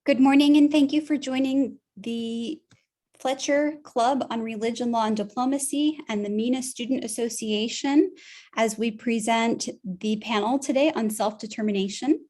Good morning, and thank you for joining the Fletcher Club on Religion, Law, and Diplomacy and the MENA Student Association as we present the panel today on self-determination.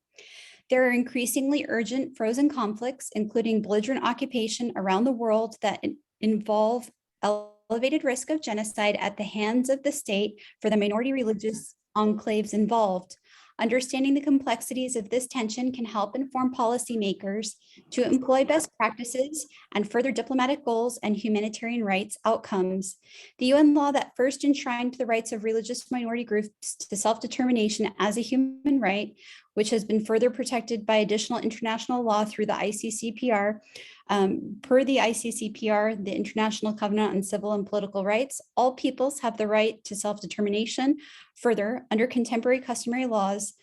There are increasingly urgent frozen conflicts, including belligerent occupation around the world that involve elevated risk of genocide at the hands of the state for the minority religious enclaves involved. Understanding the complexities of this tension can help inform policymakers to employ best practices and further diplomatic goals and humanitarian rights outcomes. The UN law that first enshrined the rights of religious minority groups to self-determination as a human right, which has been further protected by additional international law through the ICCPR. Per the ICCPR, the International Covenant on Civil and Political Rights, all peoples have the right to self-determination. Further, under contemporary customary laws,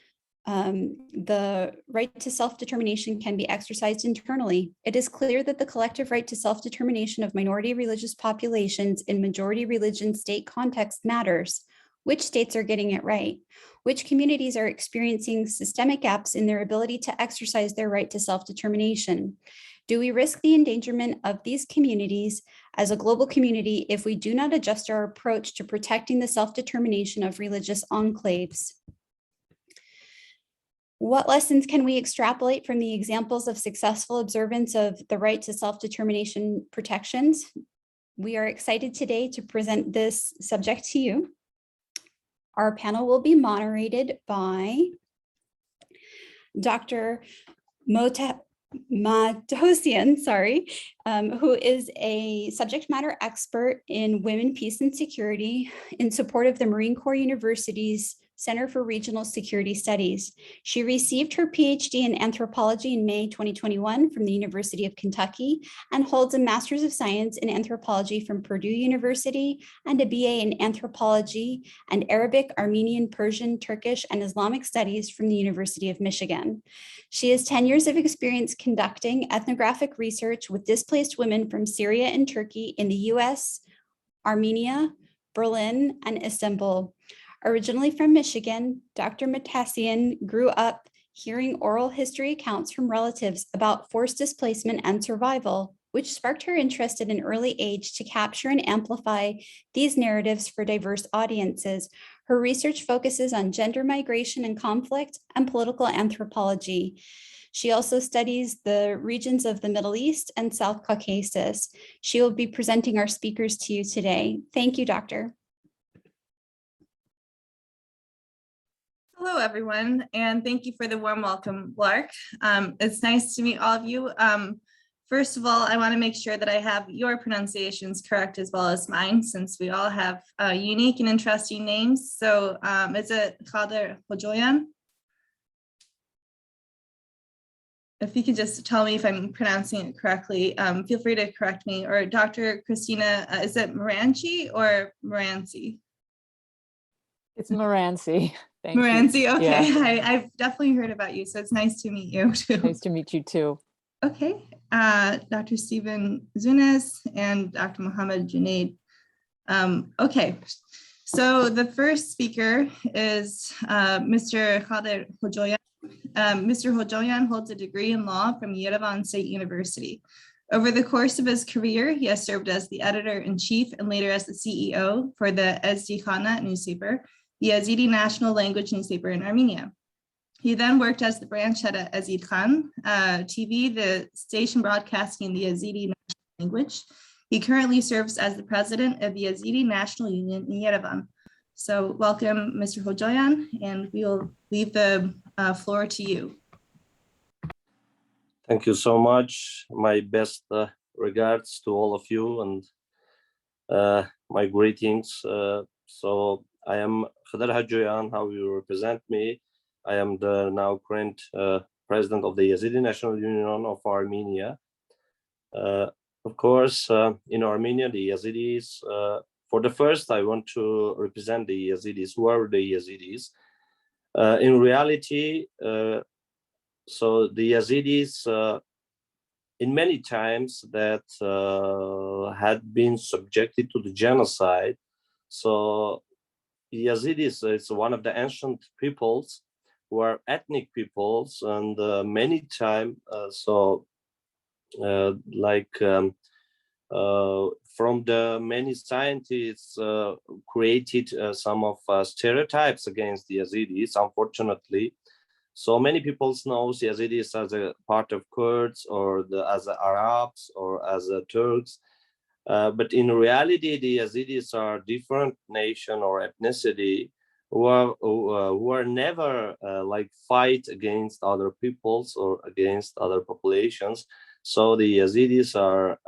the right to self-determination can be exercised internally. It is clear that the collective right to self-determination of minority religious populations in majority religion state context matters. Which states are getting it right? Which communities are experiencing systemic gaps in their ability to exercise their right to self-determination? Do we risk the endangerment of these communities as a global community if we do not adjust our approach to protecting the self-determination of religious enclaves? What lessons can we extrapolate from the examples of successful observance of the right to self-determination protections? We are excited today to present this subject to you. Our panel will be moderated by Dr. Matossian, who is a subject matter expert in women, peace, and security in support of the Marine Corps University's Center for Regional Security Studies. She received her PhD in anthropology in May 2021 from the University of Kentucky and holds a Master's of Science in Anthropology from Purdue University and a BA in Anthropology and Arabic, Armenian, Persian, Turkish, and Islamic Studies from the University of Michigan. She has 10 years of experience conducting ethnographic research with displaced women from Syria and Turkey in the US, Armenia, Berlin, and Istanbul. Originally from Michigan, Dr. Matossian grew up hearing oral history accounts from relatives about forced displacement and survival, which sparked her interest at an early age to capture and amplify these narratives for diverse audiences. Her research focuses on gender migration and conflict and political anthropology. She also studies the regions of the Middle East and South Caucasus. She will be presenting our speakers to you today. Thank you, Doctor. Hello, everyone, and thank you for the warm welcome, Lark. It's nice to meet all of you. First of all, I want to make sure that I have your pronunciations correct as well as mine, since we all have unique and interesting names. So is it Khdr Hayjoyan? If you could just tell me if I'm pronouncing it correctly, feel free to correct me. Or Dr. Christina, is it Maranci or Maranci? It's Maranci. Thank Maranci, you. okay. Yeah. I've definitely heard about you, so it's nice to meet you too. Nice to meet you too. Okay, Dr. Stephen Zunes and Dr. Mohamad Junaid. Okay, so the first speaker is Mr. Khdr Hayjoyan. Mr. Hayjoyan holds a degree in law from Yerevan State University. Over the course of his career, he has served as the editor-in-chief and later as the CEO for the Ezdi newspaper, the Yazidi national language newspaper in Armenia. He then worked as the branch head at Yazid Khan TV, the station broadcasting the Yazidi national language. He currently serves as the president of the Yazidi National Union in Yerevan. So welcome, Mr. Hayjoyan, and we will leave the floor to you. Thank you so much. My best regards to all of you and my greetings. So I am Khdr Hayjoyan, how you represent me. I am the now current president of the Yazidi National Union of Armenia. Of course, in Armenia, the Yazidis, for the first, I want to represent the Yazidis. Who are the Yazidis? In reality, so the Yazidis, in many times that had been subjected to the genocide. So Yazidis is one of the ancient peoples who are ethnic peoples, and many times, so from the many scientists created some of stereotypes against the Yazidis, unfortunately. So many people know Yazidis as a part of Kurds or as Arabs or as Turks. But in reality, the Yazidis are a different nation or ethnicity who are never fight against other peoples or against other populations. So the Yazidis are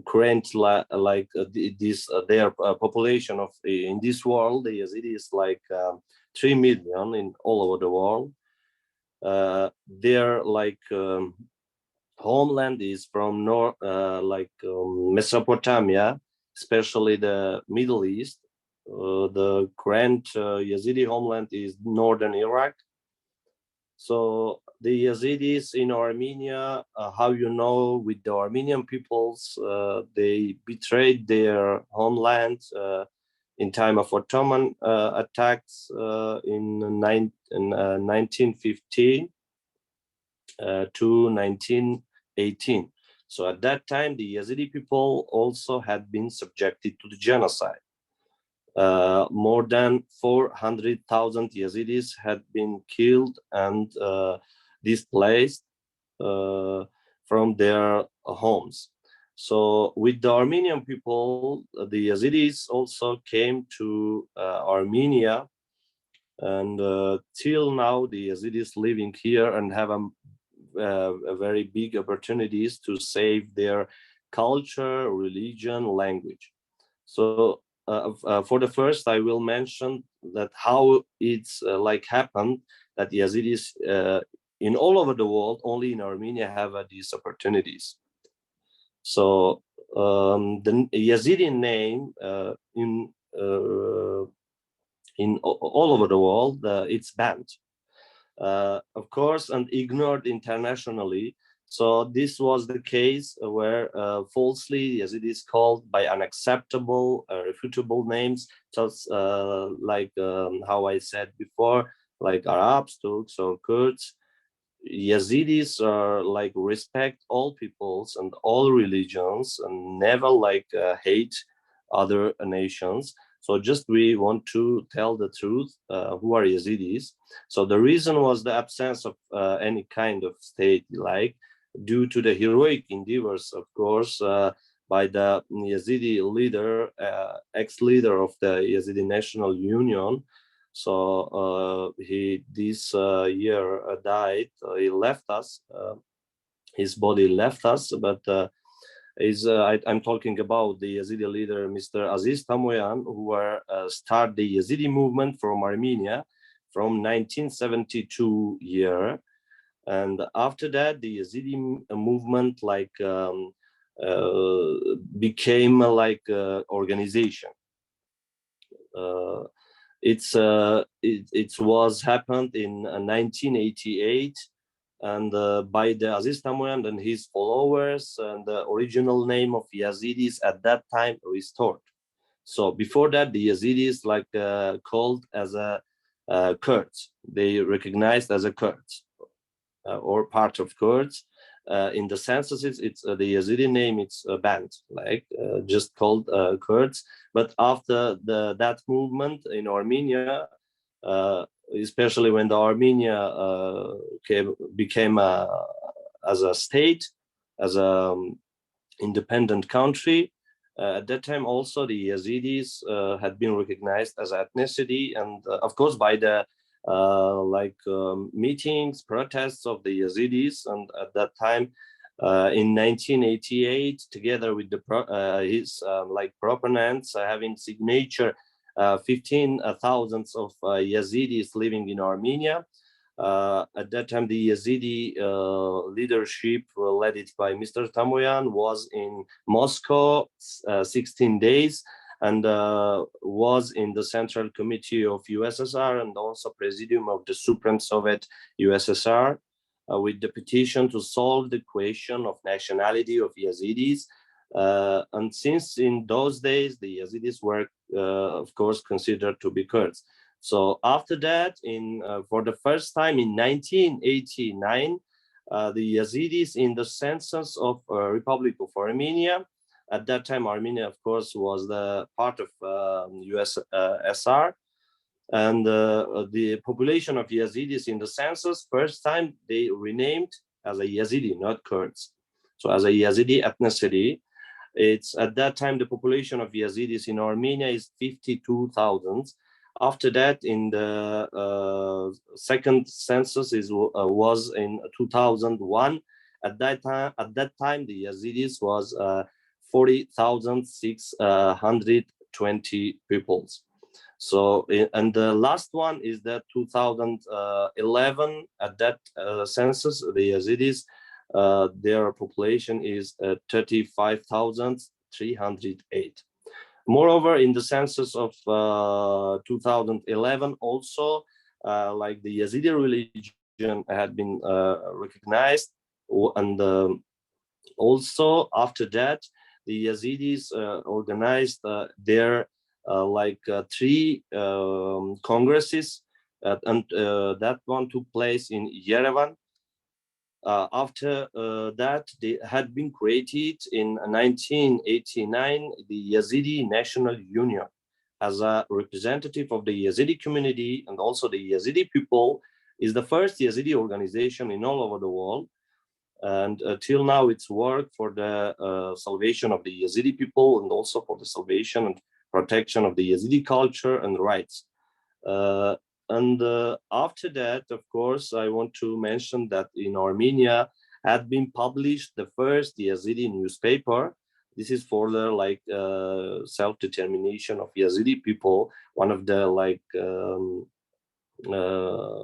current their population of in this world. The Yazidi is 3 million in all over the world. Their homeland is from Mesopotamia, especially the Middle East. The current Yazidi homeland is northern Iraq. So the Yazidis in Armenia, how you know, with the Armenian peoples, they betrayed their homeland in time of Ottoman attacks in 1915 to 1918. So at that time, the Yazidi people also had been subjected to the genocide. More than 400,000 Yazidis had been killed and displaced from their homes. So with the Armenian people, the Yazidis also came to Armenia, and till now the Yazidis living here and have a very big opportunities to save their culture, religion, language. So for the first, I will mention that how it's happened that Yazidis in all over the world, only in Armenia have these opportunities. So the Yazidi name in all over the world, it's banned, of course, and ignored internationally. So this was the case where falsely Yazidis called by unacceptable, refutable names, just how I said before, like Arabs, Turks, or Kurds. Yazidis are respect all peoples and all religions and never hate other nations. So just we want to tell the truth, who are Yazidis. So the reason was the absence of any kind of state, due to the heroic endeavors, of course, by the Yazidi leader, ex-leader of the Yazidi National Union. So he this year died. He left us. His body left us, but I'm talking about the Yazidi leader, Mr. Aziz Tamoyan, who started the Yazidi movement from Armenia from 1972 year. And after that, the Yazidi movement became organization. It was happened in 1988, and by the Aziz Tamoyan and his followers, and the original name of Yazidis at that time restored. So before that, the Yazidis called as a Kurds. They recognized as a Kurds or part of Kurds. In the censuses, it's the Yazidi name. It's banned, just called Kurds. But after that movement in Armenia, especially when the Armenia became as a state, as an independent country, at that time also the Yazidis had been recognized as ethnicity, and of course by the meetings, protests of the Yazidis. And at that time, in 1988, together with his proponents, having signature 15,000 of Yazidis living in Armenia. At that time, the Yazidi leadership, led by Mr. Tamoyan, was in Moscow 16 days, and was in the Central Committee of USSR and also Presidium of the Supreme Soviet USSR, with the petition to solve the question of nationality of Yazidis. And since in those days, the Yazidis were, of course, considered to be Kurds. So after that, for the first time in 1989, the Yazidis in the census of Republic of Armenia. At that time, Armenia, of course, was the part of USSR. And the population of Yazidis in the census, first time they renamed as a Yazidi, not Kurds. So as a Yazidi ethnicity, it's at that time the population of Yazidis in Armenia is 52,000. After that, in the second census was in 2001. At that time, the Yazidis was 40,620 people. So, and the last one is that 2011. At that census, the Yazidis, their population is 35,308. Moreover, in the census of 2011, also, like the Yazidi religion had been recognized, and also after that, the Yazidis organized their three congresses, and that one took place in Yerevan. After that, they had been created in 1989, the Yazidi National Union, as a representative of the Yazidi community and also the Yazidi people, is the first Yazidi organization in all over the world. And till now, it's worked for the salvation of the Yazidi people and also for the salvation and protection of the Yazidi culture and rights. And after that, of course, I want to mention that in Armenia had been published the first Yazidi newspaper. This is for the self-determination of Yazidi people. One of the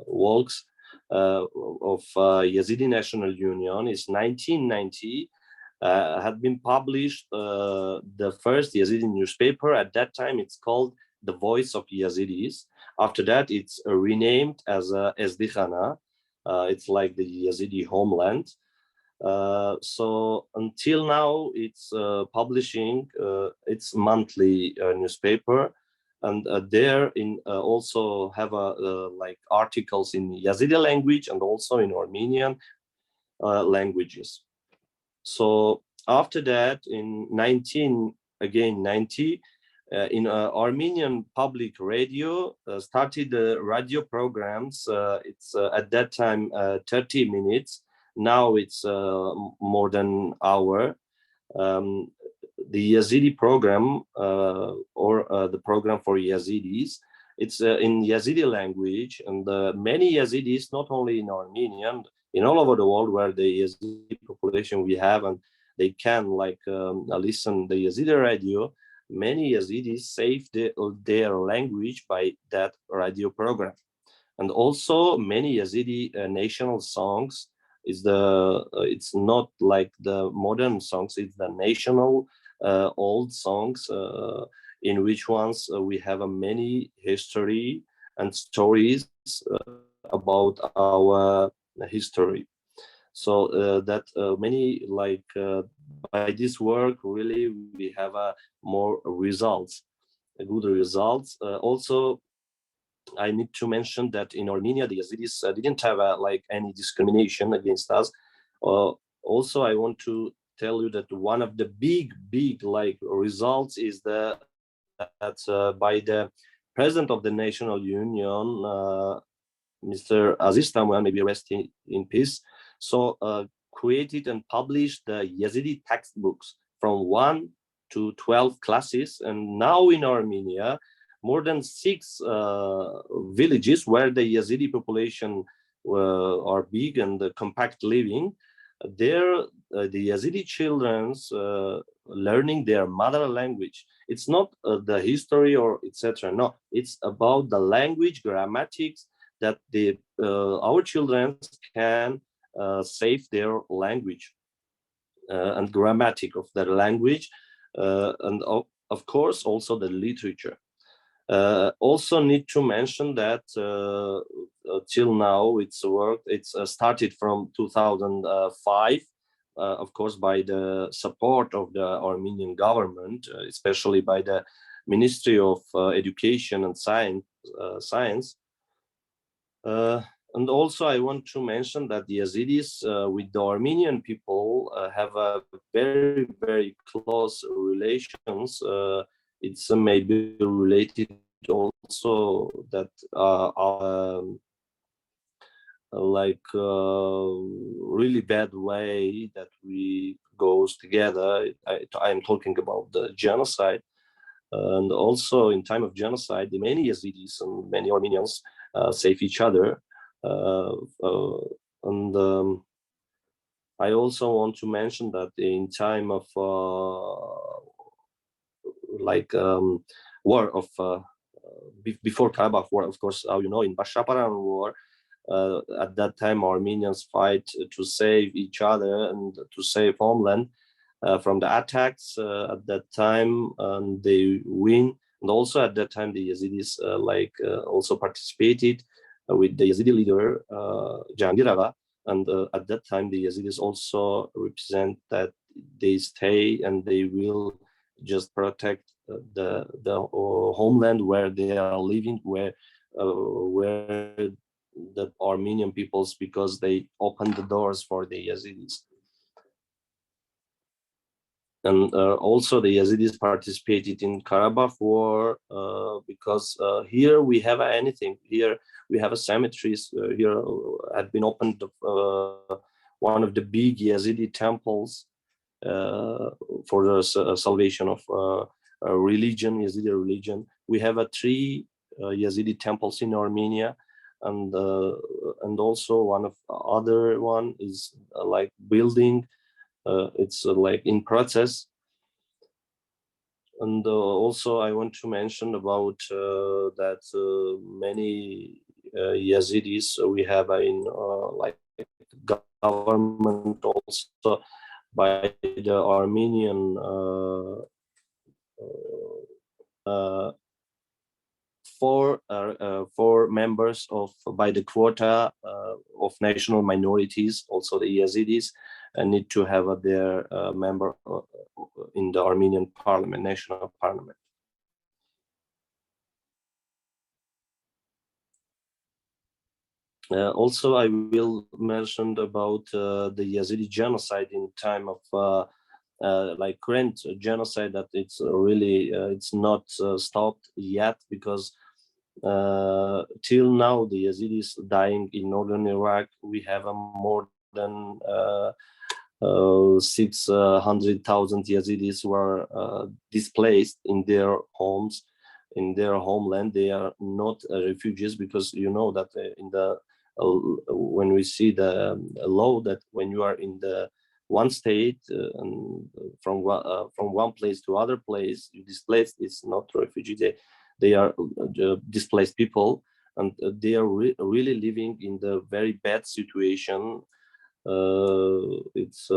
works of Yazidi National Union is 1990. Had been published the first Yazidi newspaper. At that time, it's called The Voice of Yazidis. After that, it's renamed as Ezdikhana. It's like the Yazidi homeland. So until now, it's publishing its monthly newspaper, and there also have articles in Yazidi language and also in Armenian languages. So after that, in 90, in Armenian public radio, started the radio programs. It's at that time 30 minutes. Now it's more than an hour. The Yazidi program, or the program for Yazidis, it's in Yazidi language, and many Yazidis, not only in Armenian, in all over the world where the Yazidi population we have, and they can listen the Yazidi radio. Many Yazidis saved their language by that radio program, and also many Yazidi national songs. It's not like the modern songs. It's the national old songs, in which ones we have a many history and stories about our history. So that many by this work, really we have more results, good results. Also, I need to mention that in Armenia, the Yazidis didn't have any discrimination against us. Also, I want to tell you that one of the big results is that by the president of the National Union, Mr. Aziz Tamuyan, may be resting in peace, so created and published the Yazidi textbooks from 1 to 12 classes. And now in Armenia, more than 6 villages where the Yazidi population are big and compact living, there the Yazidi children's learning their mother language. It's not the history or etc. No, it's about the language, grammatics, that our children can save their language and grammatic of their language, and of course also the literature. Also need to mention that till now it's started from 2005, of course by the support of the Armenian government, especially by the Ministry of Education and Science. And also I want to mention that the Yazidis with the Armenian people have a very, very close relations. It's maybe related also that like really bad way that we goes together. I'm talking about the genocide. And also in time of genocide, many Yazidis and many Armenians save each other. And I also want to mention that in time of war of before Karabakh war, of course, you know, in Bashaparan war, at that time Armenians fight to save each other and to save homeland from the attacks at that time, and they win. And also at that time the Yazidis also participated with the Yazidi leader Jahangir Agha, and at that time the Yazidis also represent that they stay and they will just protect the homeland where they are living, where the Armenian peoples, because they opened the doors for the Yazidis. And also the Yazidis participated in Karabakh war because here we have anything. Here we have a cemeteries. Here had been opened one of the big Yazidi temples for the salvation of religion, Yazidi religion. We have 3 Yazidi temples in Armenia, and also one of other one is like building. It's like in process. And also I want to mention about that many Yazidis we have in like government, also by the Armenian four members of by the quota of national minorities, also the Yazidis, need to have their member in the Armenian parliament, national parliament. Also, I will mention about the Yazidi genocide in time of like current genocide, that it's really it's not stopped yet, because till now the Yazidis dying in northern Iraq. We have more than 600,000 Yazidis who are displaced in their homes, in their homeland. They are not refugees, because you know that in the when we see the law that when you are in the one state and from one place to other place, you displaced, it's not refugee. They are displaced people, and they are really living in the very bad situation. It's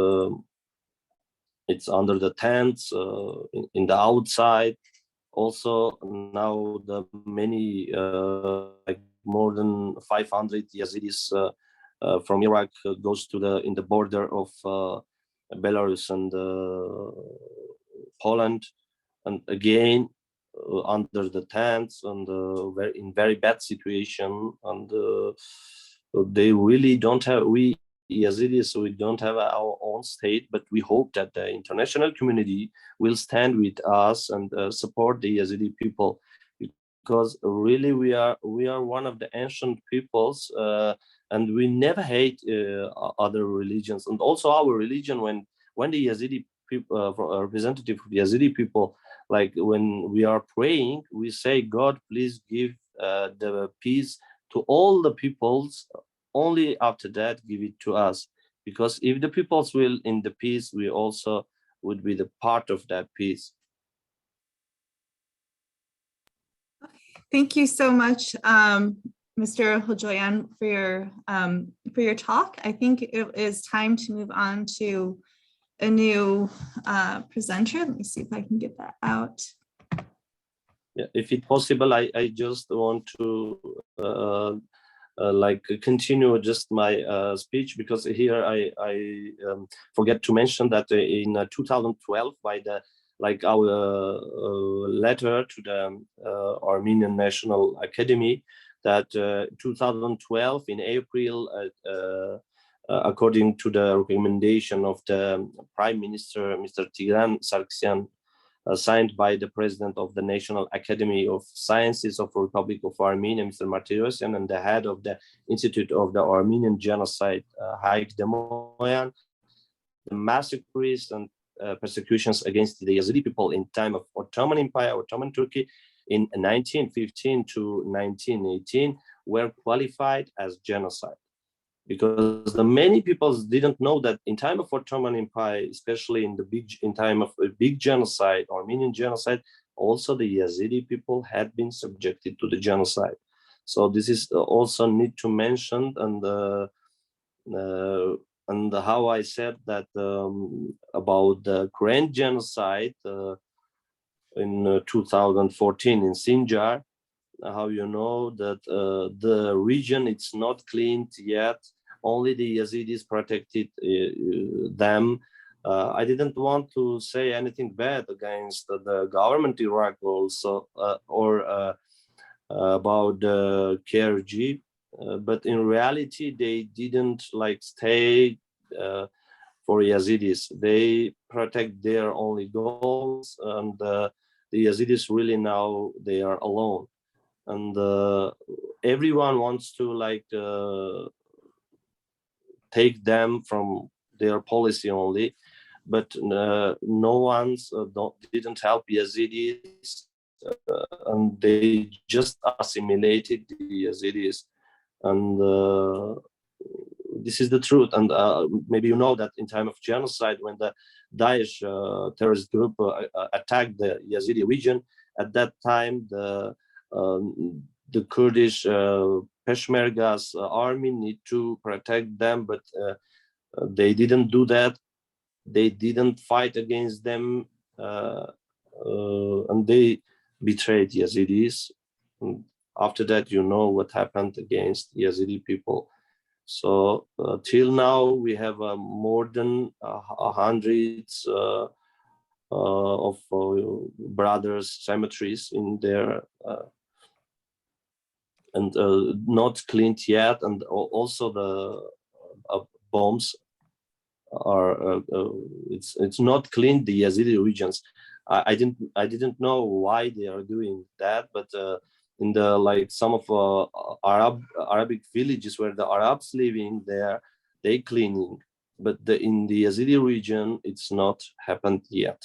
under the tents, in the outside. Also now the many like more than 500 Yazidis from Iraq goes to in the border of Belarus and Poland, and again under the tents, and in very bad situation. And they really don't have, we Yazidis, we don't have our own state, but we hope that the international community will stand with us and support the Yazidi people, because really we are one of the ancient peoples, and we never hate other religions. And also our religion, when the Yazidi people, representative of the Yazidi people, like when we are praying, we say, God, please give the peace to all the peoples. Only after that give it to us, because if the peoples will in the peace, we also would be the part of that peace. Thank you so much, Mr. Hayjoyan, for your talk. I think it is time to move on to a new presenter. Let me see if I can get that out. Yeah, if it's possible, I just want to like continue just my speech, because here I forget to mention that in 2012, by the our letter to the Armenian National Academy, that 2012 in April, according to the recommendation of the Prime Minister, Mr. Tigran Sargsyan, signed by the President of the National Academy of Sciences of the Republic of Armenia, Mr. Matossian, and the head of the Institute of the Armenian Genocide, Hayjoyan, the massacres and persecutions against the Yazidi people in time of Ottoman Empire, Ottoman Turkey, in 1915 to 1918 were qualified as genocide. Because the many people didn't know that in time of Ottoman Empire, especially in time of a big genocide, Armenian genocide, also the Yazidi people had been subjected to the genocide. So this is also need to mention, and how I said that about the current genocide in 2014 in Sinjar, how you know that the region it's not cleaned yet, only the Yazidis protected them. I didn't want to say anything bad against the government Iraq also or about the KRG, but in reality they didn't like stay for Yazidis. They protect their only goals, and the Yazidis really now they are alone. And everyone wants to like take them from their policy only, but no one's didn't help Yazidis, and they just assimilated the Yazidis, and this is the truth. And maybe you know that in time of genocide, when the Daesh terrorist group attacked the Yazidi region, at that time the Kurdish Peshmerga's army need to protect them, but they didn't do that. They didn't fight against them, and they betrayed Yazidis. And after that, you know what happened against Yazidi people. So till now, we have more than hundreds of brothers' cemeteries in there, and not cleaned yet, and also the bombs are it's not cleaned the Yazidi regions. I didn't know why they are doing that, but in the like some of Arabic villages where the Arabs living there, they cleaning, but in the Yazidi region it's not happened yet.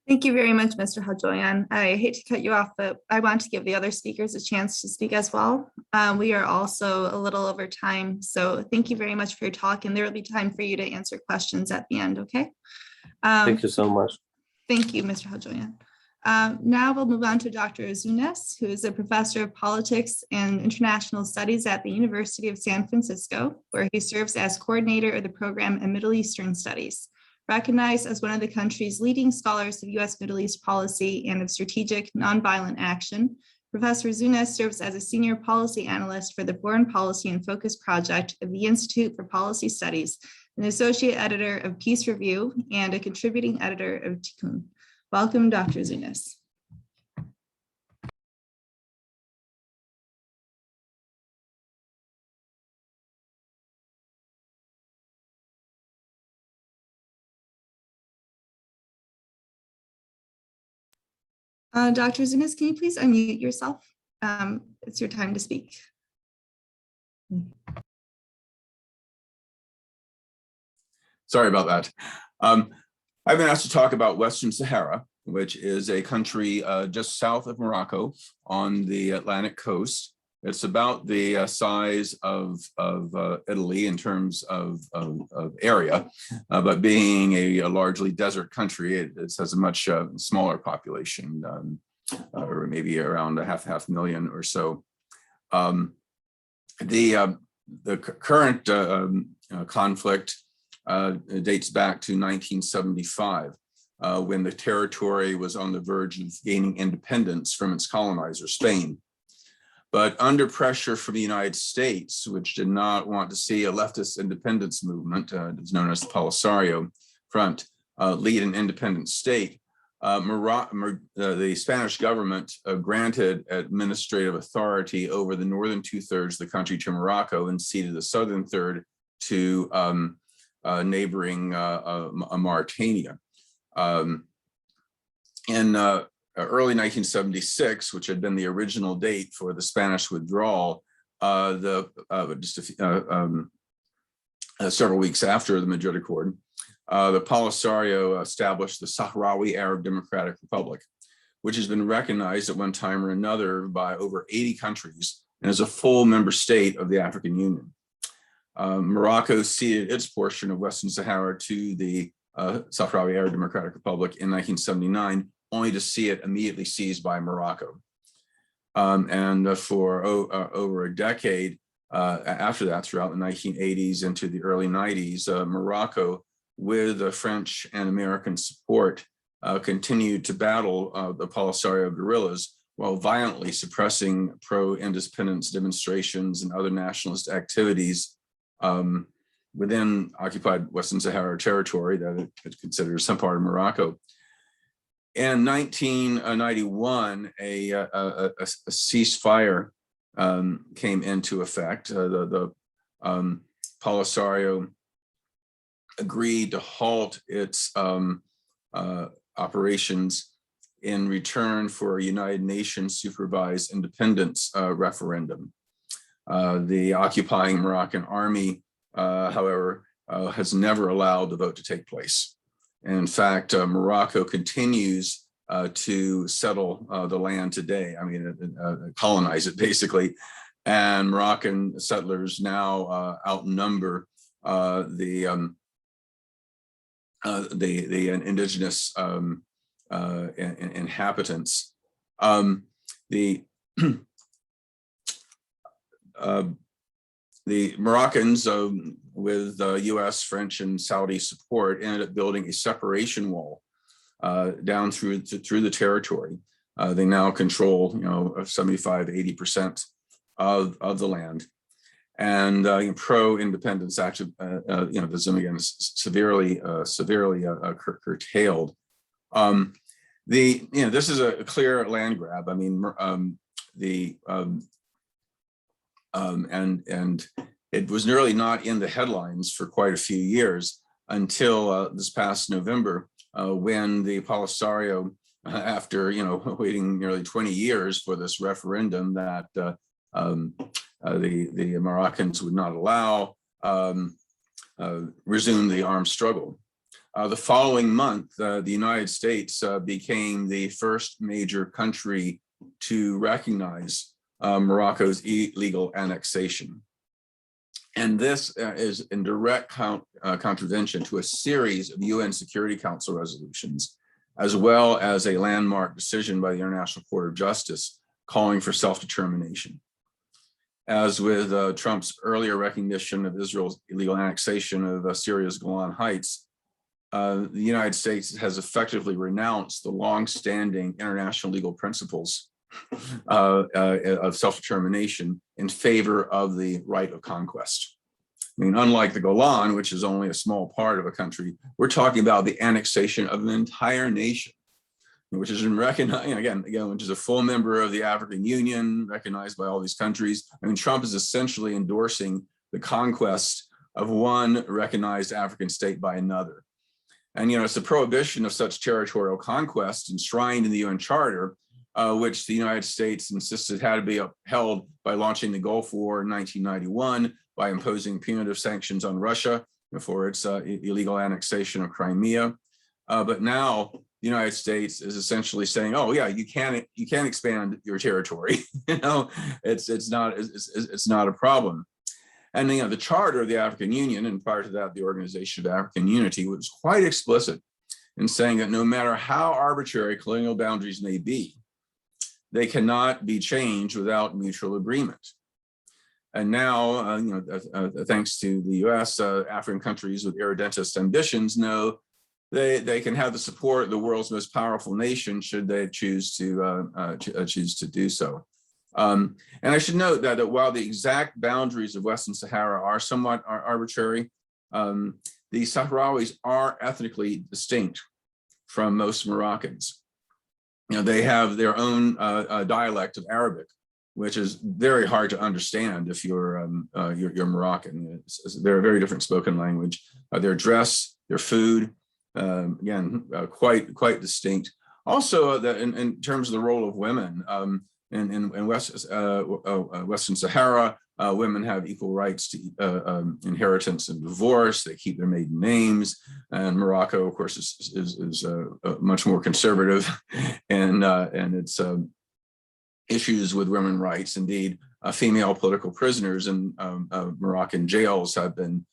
Thank you very much, Mr. Hayjoyan. I hate to cut you off, but I want to give the other speakers a chance to speak as well. We are also a little over time, so thank you very much for your talk, and there will be time for you to answer questions at the end, okay? Thank you so much. Thank you, Mr. Hayjoyan. Now we'll move on to Dr. Zunes, who is a professor of politics and international studies at the University of San Francisco, where he serves as coordinator of the program in Middle Eastern Studies. Recognized as one of the country's leading scholars of U.S. Middle East policy and of strategic nonviolent action, Professor Zunes serves as a senior policy analyst for the Foreign Policy and Focus Project of the Institute for Policy Studies, an associate editor of Peace Review, and a contributing editor of Tikkun. Welcome, Dr. Zunes. Dr. Zunes, can you please unmute yourself? It's your time to speak. Sorry about that. I've been asked to talk about Western Sahara, which is a country just south of Morocco on the Atlantic coast. It's about the size of Italy in terms of area, but being a largely desert country, it has a much smaller population, or maybe around a half million or so. The current conflict dates back to 1975, when the territory was on the verge of gaining independence from its colonizer, Spain. But under pressure from the United States, which did not want to see a leftist independence movement, it's known as the Polisario Front, lead an independent state, the Spanish government granted administrative authority over the northern 2/3 of the country to Morocco and ceded the southern third to neighboring Mauritania. In early 1976, which had been the original date for the Spanish withdrawal, several weeks after the Madrid Accord, the Polisario established the Sahrawi Arab Democratic Republic, which has been recognized at one time or another by over 80 countries and is a full member state of the African Union. Morocco ceded its portion of Western Sahara to the Sahrawi Arab Democratic Republic in 1979, only to see it immediately seized by Morocco. And for over a decade after that, throughout the 1980s into the early 90s, Morocco, with French and American support, continued to battle the Polisario guerrillas while violently suppressing pro-independence demonstrations and other nationalist activities within occupied Western Sahara territory that it considers some part of Morocco. In 1991, a ceasefire came into effect. The Polisario agreed to halt its operations in return for a United Nations supervised independence referendum. The occupying Moroccan army, however, has never allowed the vote to take place. And in fact, Morocco continues to settle the land today. I mean, colonize it basically. And Moroccan settlers now outnumber the indigenous inhabitants. The Moroccans, with US, French, and Saudi support, ended up building a separation wall down through the territory. They now control, 75–80% of the land, and pro-independence activism again is severely curtailed. This is a clear land grab. I mean, and it was nearly not in the headlines for quite a few years until this past November, when the Polisario, after waiting nearly 20 years for this referendum that the Moroccans would not allow, resumed the armed struggle. The following month, the United States became the first major country to recognize Morocco's illegal annexation. And this is in direct contravention to a series of UN Security Council resolutions, as well as a landmark decision by the International Court of Justice calling for self-determination. As with Trump's earlier recognition of Israel's illegal annexation of Syria's Golan Heights, the United States has effectively renounced the long-standing international legal principles of self-determination in favor of the right of conquest. I mean, unlike the Golan, which is only a small part of a country, we're talking about the annexation of an entire nation, which is recognized, again, which is a full member of the African Union, recognized by all these countries. I mean, Trump is essentially endorsing the conquest of one recognized African state by another. And, it's the prohibition of such territorial conquest enshrined in the UN Charter, which the United States insisted had to be upheld by launching the Gulf War in 1991, by imposing punitive sanctions on Russia for its illegal annexation of Crimea. But now the United States is essentially saying, "Oh yeah, you can expand your territory. It's not a problem." And the Charter of the African Union, and prior to that, the Organization of African Unity, was quite explicit in saying that no matter how arbitrary colonial boundaries may be, they cannot be changed without mutual agreement. And now, thanks to the U.S., African countries with irredentist ambitions know they can have the support of the world's most powerful nation should they choose to do so. And I should note that while the exact boundaries of Western Sahara are somewhat arbitrary, the Sahrawis are ethnically distinct from most Moroccans. They have their own dialect of Arabic, which is very hard to understand if you're Moroccan. They're a very different spoken language. Their dress, their food, again, quite distinct. Also, in terms of the role of women, in Western Sahara, women have equal rights to inheritance and divorce. They keep their maiden names, and Morocco, of course, is much more conservative, and its issues with women's rights. Indeed, female political prisoners in Moroccan jails have been,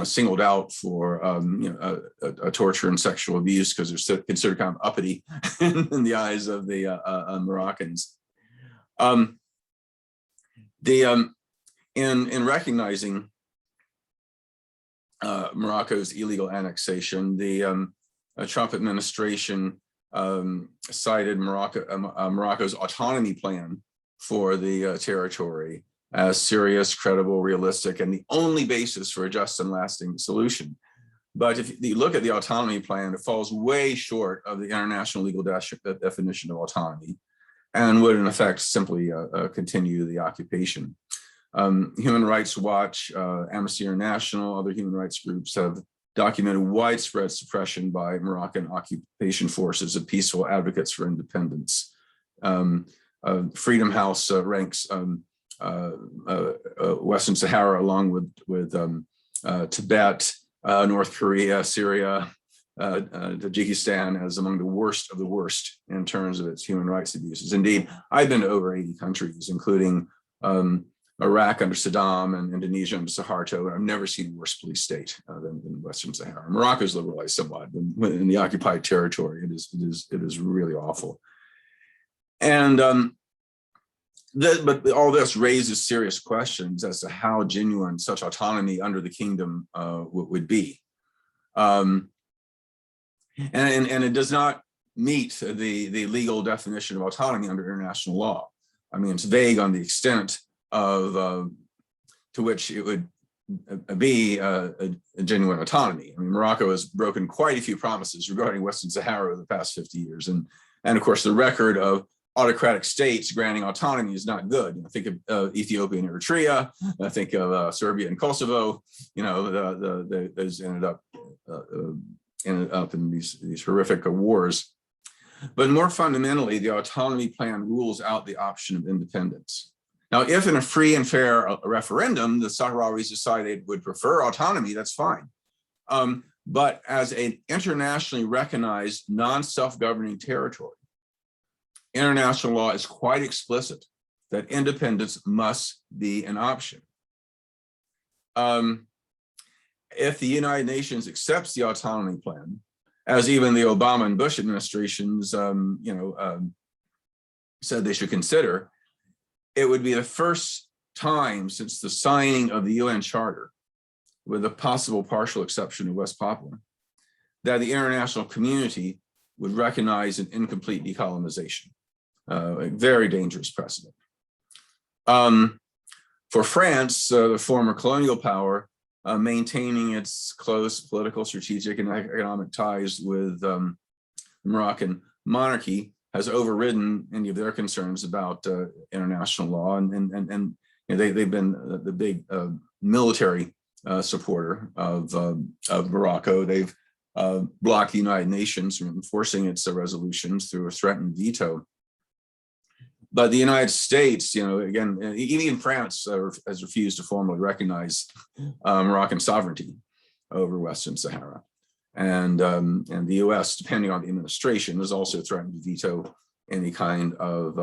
singled out for torture and sexual abuse because they're considered kind of uppity in the eyes of the Moroccans. In recognizing Morocco's illegal annexation, the Trump administration cited Morocco's autonomy plan for the territory as serious, credible, realistic, and the only basis for a just and lasting solution. But if you look at the autonomy plan, it falls way short of the international legal definition of autonomy and would in effect simply continue the occupation. Human Rights Watch, Amnesty International, other human rights groups have documented widespread suppression by Moroccan occupation forces of peaceful advocates for independence. Freedom House ranks Western Sahara along with Tibet, North Korea, Syria, Tajikistan as among the worst of the worst in terms of its human rights abuses. Indeed, I've been to over 80 countries, including Iraq under Saddam and Indonesia under Suharto, and I've never seen a worse police state than Western Sahara. Morocco is liberalized somewhat, but in the occupied territory, it is really awful. And but all this raises serious questions as to how genuine such autonomy under the kingdom would be. And it does not meet the legal definition of autonomy under international law. I mean, it's vague on the extent of to which it would be a genuine autonomy. I mean, Morocco has broken quite a few promises regarding Western Sahara over the past 50 years. And of course, the record of autocratic states granting autonomy is not good. I think of Ethiopia and Eritrea. I think of Serbia and Kosovo. Those ended up in these horrific wars. But more fundamentally, the autonomy plan rules out the option of independence. Now, if in a free and fair referendum, the Sahrawis decided would prefer autonomy, that's fine. But as an internationally recognized non-self-governing territory, international law is quite explicit that independence must be an option. If the United Nations accepts the autonomy plan, as even the Obama and Bush administrations, said they should consider, it would be the first time since the signing of the UN Charter, with a possible partial exception of West Papua, that the international community would recognize an incomplete decolonization, a very dangerous precedent. For France, the former colonial power, maintaining its close political, strategic, and economic ties with the Moroccan monarchy has overridden any of their concerns about international law, and they've been the big military supporter of Morocco. They've blocked the United Nations from enforcing its resolutions through a threatened veto. But the United States, again, even France has refused to formally recognize Moroccan sovereignty over Western Sahara. And the US, depending on the administration, has also threatened to veto any kind of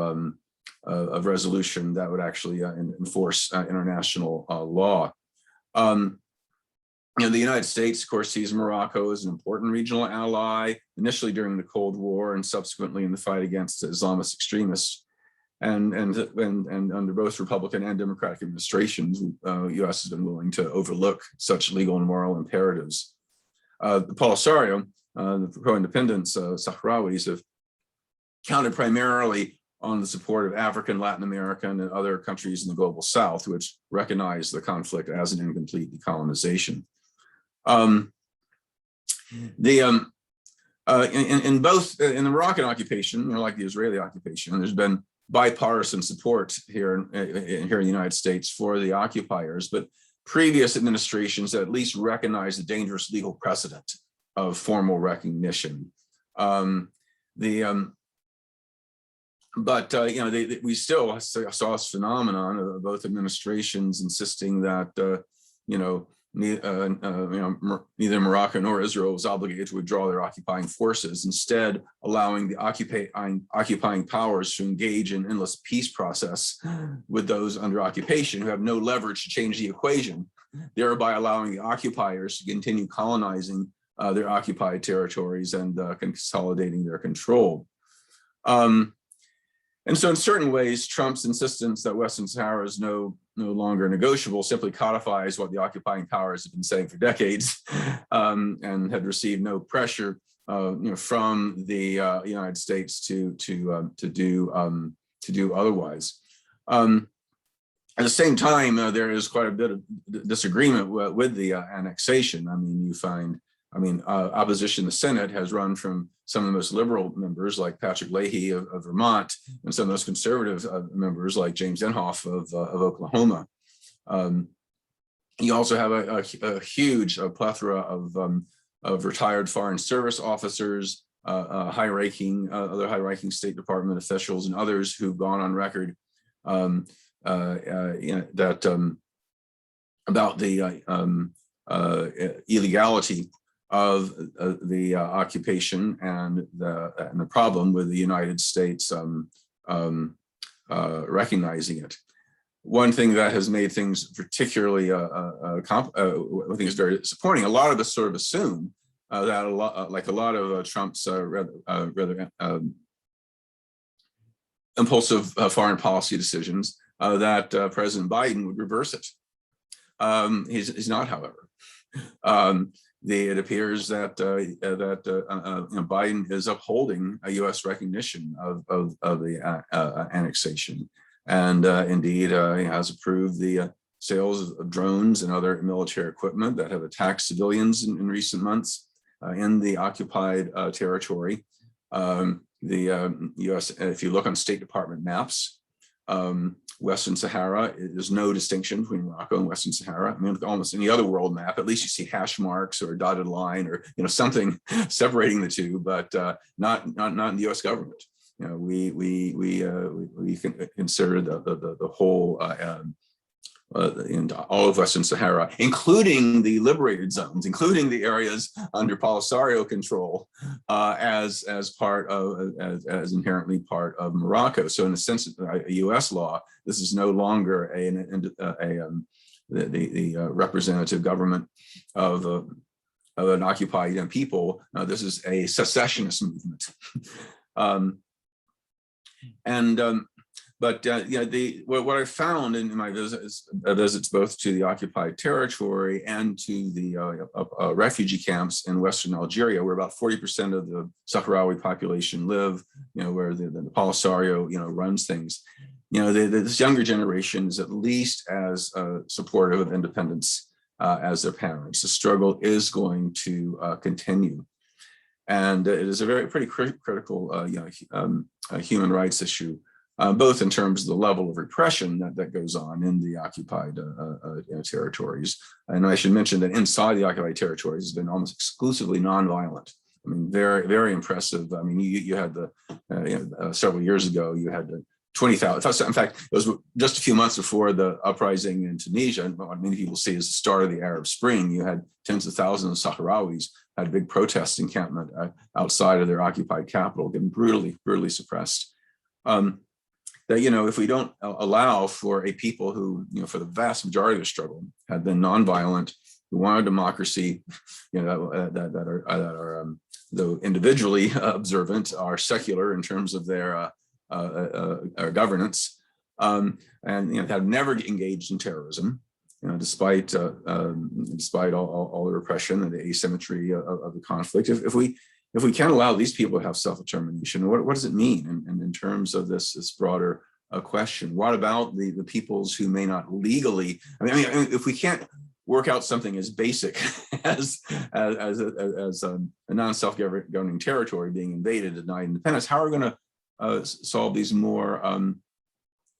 resolution that would actually enforce international law. The United States, of course, sees Morocco as an important regional ally, initially during the Cold War and subsequently in the fight against Islamist extremists. And under both Republican and Democratic administrations, the US has been willing to overlook such legal and moral imperatives. The Polisario, the pro-independence Sahrawis, have counted primarily on the support of African, Latin American, and other countries in the global South, which recognize the conflict as an incomplete decolonization. In both in the Moroccan occupation, like the Israeli occupation, there's been bipartisan support here in the United States for the occupiers, but previous administrations at least recognized the dangerous legal precedent of formal recognition. We still saw this phenomenon of both administrations insisting that neither Morocco nor Israel was obligated to withdraw their occupying forces, instead allowing the occupying powers to engage in endless peace process with those under occupation who have no leverage to change the equation, thereby allowing the occupiers to continue colonizing their occupied territories and consolidating their control. And so in certain ways, Trump's insistence that Western Sahara is no longer negotiable simply codifies what the occupying powers have been saying for decades, and had received no pressure from the United States to do otherwise. At the same time, there is quite a bit of disagreement with the annexation. Opposition in the Senate has run from some of the most liberal members like Patrick Leahy of Vermont, and some of the most conservative members like James Inhofe of Oklahoma. You also have a huge plethora of retired Foreign Service officers, other high-ranking State Department officials, and others who've gone on record about the illegality of the occupation and the problem with the United States recognizing it. One thing that has made things particularly, I think is very disappointing. A lot of us sort of assume that a lot of Trump's rather impulsive foreign policy decisions, that President Biden would reverse it. He's not, however. It appears that Biden is upholding a U.S. recognition of the annexation, and indeed he has approved the sales of drones and other military equipment that have attacked civilians in recent months in the occupied territory. The U.S., if you look on State Department maps, Western Sahara, there's no distinction between Morocco and Western Sahara. Almost any other world map, at least you see hash marks or a dotted line or something separating the two, but not in the U.S. government. We consider the whole in all of Western Sahara, including the liberated zones, including the areas under Polisario control, as inherently part of Morocco. So in a sense, a U.S. law, this is no longer the representative government of an occupied people. This is a secessionist movement. What I found in my visits both to the occupied territory and to the refugee camps in Western Algeria, where about 40% of the Sahrawi population live, where the Polisario, runs things. This younger generation is at least as supportive of independence as their parents. The struggle is going to continue. And it is a pretty critical human rights issue. Both in terms of the level of repression that goes on in the occupied territories. And I should mention that inside the occupied territories has been almost exclusively nonviolent. Very, very impressive. You had several years ago, you had 20,000. In fact, it was just a few months before the uprising in Tunisia, and what many people see as the start of the Arab Spring. You had tens of thousands of Sahrawis had a big protest encampment outside of their occupied capital, getting brutally suppressed. That, if we don't allow for a people who, for the vast majority of the struggle have been nonviolent, who want a democracy, that are though individually observant, are secular in terms of their governance, and have never engaged in terrorism, despite all the repression and the asymmetry of the conflict. If we can't allow these people to have self-determination, what does it mean in terms of this broader question? What about the peoples who may not legally, if we can't work out something as basic as a non-self-governing territory being invaded, denied independence. How are we going to solve these more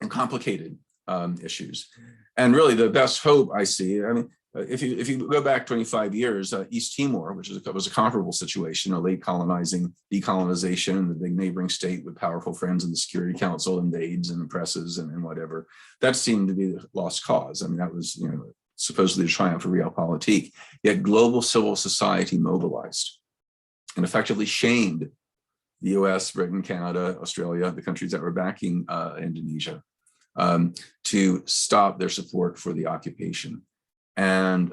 complicated issues? And really, the best hope I see, I mean, if you go back 25 years, East Timor, which was a comparable situation, a late decolonization, and the big neighboring state with powerful friends in the Security Council invades and oppresses and whatever, that seemed to be the lost cause. I mean, that was, you know, supposedly the triumph of realpolitik. Yet global civil society mobilized and effectively shamed the US, Britain, Canada, Australia, the countries that were backing Indonesia, to stop their support for the occupation. And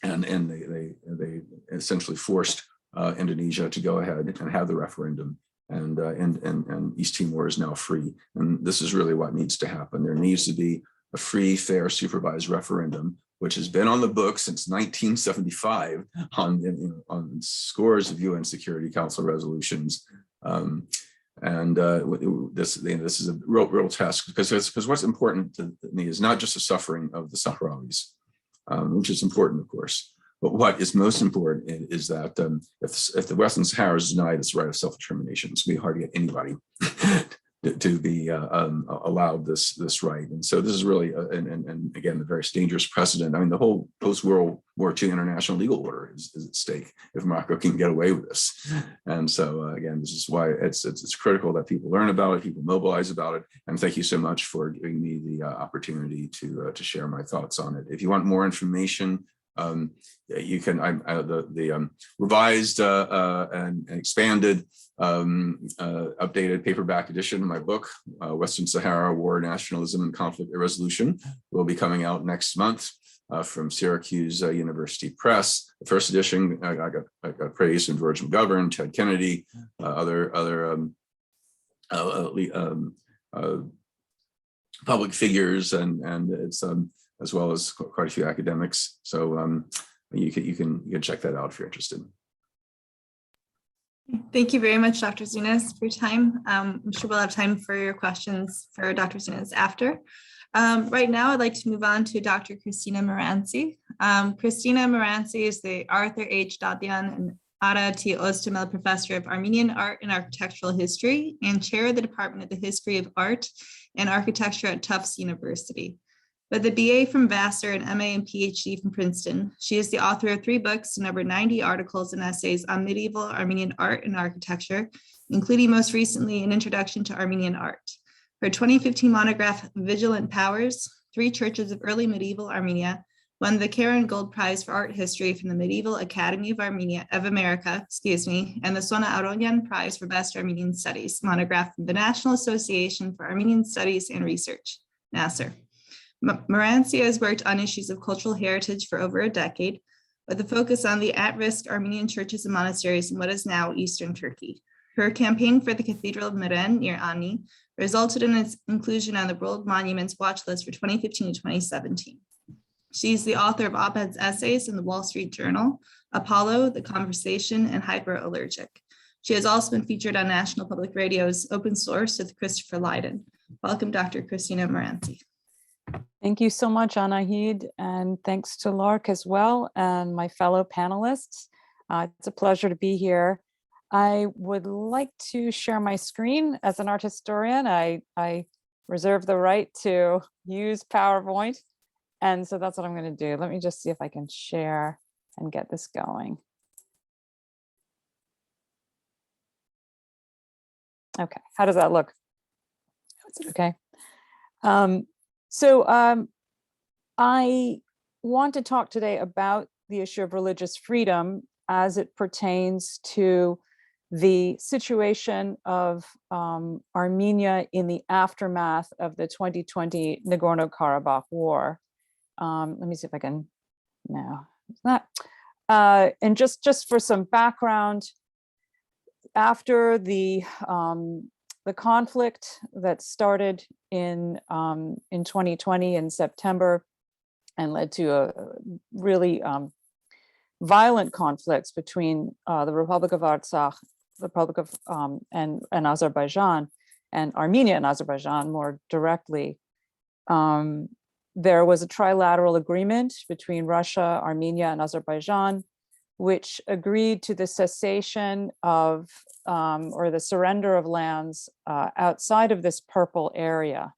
they essentially forced Indonesia to go ahead and have the referendum, and East Timor is now free. And this is really what needs to happen. There needs to be a free, fair, supervised referendum, which has been on the books since 1975 on scores of UN Security Council resolutions. This is a real task, because what's important to me is not just the suffering of the Sahrawis, which is important, of course, but what is most important is that if the Western Sahara is denied its right of self-determination, it's going to be hard to get anybody to be allowed this right. And so this is really, and again, the very dangerous precedent. I mean, the whole post-World War II international legal order is at stake if Morocco can get away with this. And so again, this is why it's critical that people learn about it, people mobilize about it. And thank you so much for giving me the opportunity to share my thoughts on it. If you want more information, you can, the revised and expanded updated paperback edition of my book, Western Sahara, War, Nationalism, and Conflict Resolution, will be coming out next month from Syracuse University Press. The first edition, I got praise from George McGovern, Ted Kennedy, other public figures, and it's as well as quite a few academics. So you can check that out if you're interested. Thank you very much, Dr. Zunes, for your time. I'm sure we'll have time for your questions for Dr. Zunes after. Right now, I'd like to move on to Dr. Christina Maranci. Christina Maranci is the Arthur H. Dadian and Ara T. Oztemel Professor of Armenian Art and Architectural History and Chair of the Department of the History of Art and Architecture at Tufts University. With a BA from Vassar and MA and PhD from Princeton, she is the author of 3 books and over 90 articles and essays on medieval Armenian art and architecture, including most recently an introduction to Armenian art. Her 2015 monograph, Vigilant Powers, 3 Churches of Early Medieval Armenia, won the Karen Gold Prize for Art History from the Medieval Academy of America, and the Sona Aronyan Prize for Best Armenian Studies, monograph from the National Association for Armenian Studies and Research, NASAR. Maranci has worked on issues of cultural heritage for over a decade, with a focus on the at-risk Armenian churches and monasteries in what is now Eastern Turkey. Her campaign for the Cathedral of Meren near Ani resulted in its inclusion on the World Monuments Watch List for 2015 to 2017. She's the author of op-ed essays in the Wall Street Journal, Apollo, The Conversation, and Hyperallergic. She has also been featured on National Public Radio's Open Source with Christopher Lydon. Welcome, Dr. Christina Maranci. Thank you so much, Anahid, and thanks to Lark as well and my fellow panelists. It's a pleasure to be here. I would like to share my screen. As an art historian, I reserve the right to use PowerPoint, and so that's what I'm going to do. Let me just see if I can share and get this going. Okay, how does that look? Is it okay? I want to talk today about the issue of religious freedom as it pertains to the situation of Armenia in the aftermath of the 2020 Nagorno-Karabakh War. Let me see if I can, no, it's not. And just for some background, after the conflict that started in 2020 in September and led to a really violent conflicts between the Republic of Artsakh, Republic of and Azerbaijan, and Armenia and Azerbaijan more directly. there was a trilateral agreement between Russia, Armenia, and Azerbaijan, which agreed to the cessation of or the surrender of lands outside of this purple area.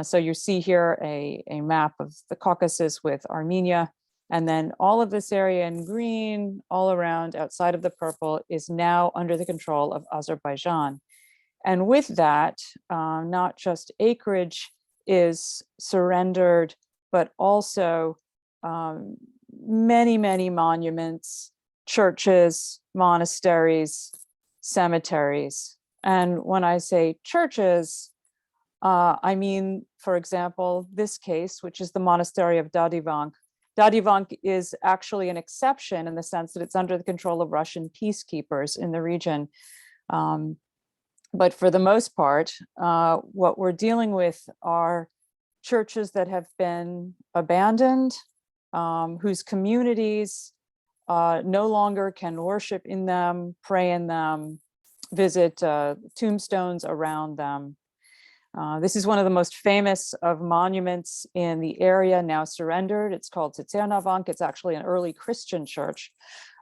So you see here a map of the Caucasus with Armenia, and then all of this area in green all around outside of the purple is now under the control of Azerbaijan. And with that, not just acreage is surrendered, but also many, many monuments, churches, monasteries, cemeteries. And when I say churches, I mean, for example, this case, which is the monastery of Dadivan. Dadivan is actually an exception in the sense that it's under the control of Russian peacekeepers in the region. But for the most part, what we're dealing with are churches that have been abandoned, whose communities no longer can worship in them, pray in them, visit tombstones around them. This is one of the most famous of monuments in the area now surrendered. It's called Tsernavank. It's actually an early Christian church,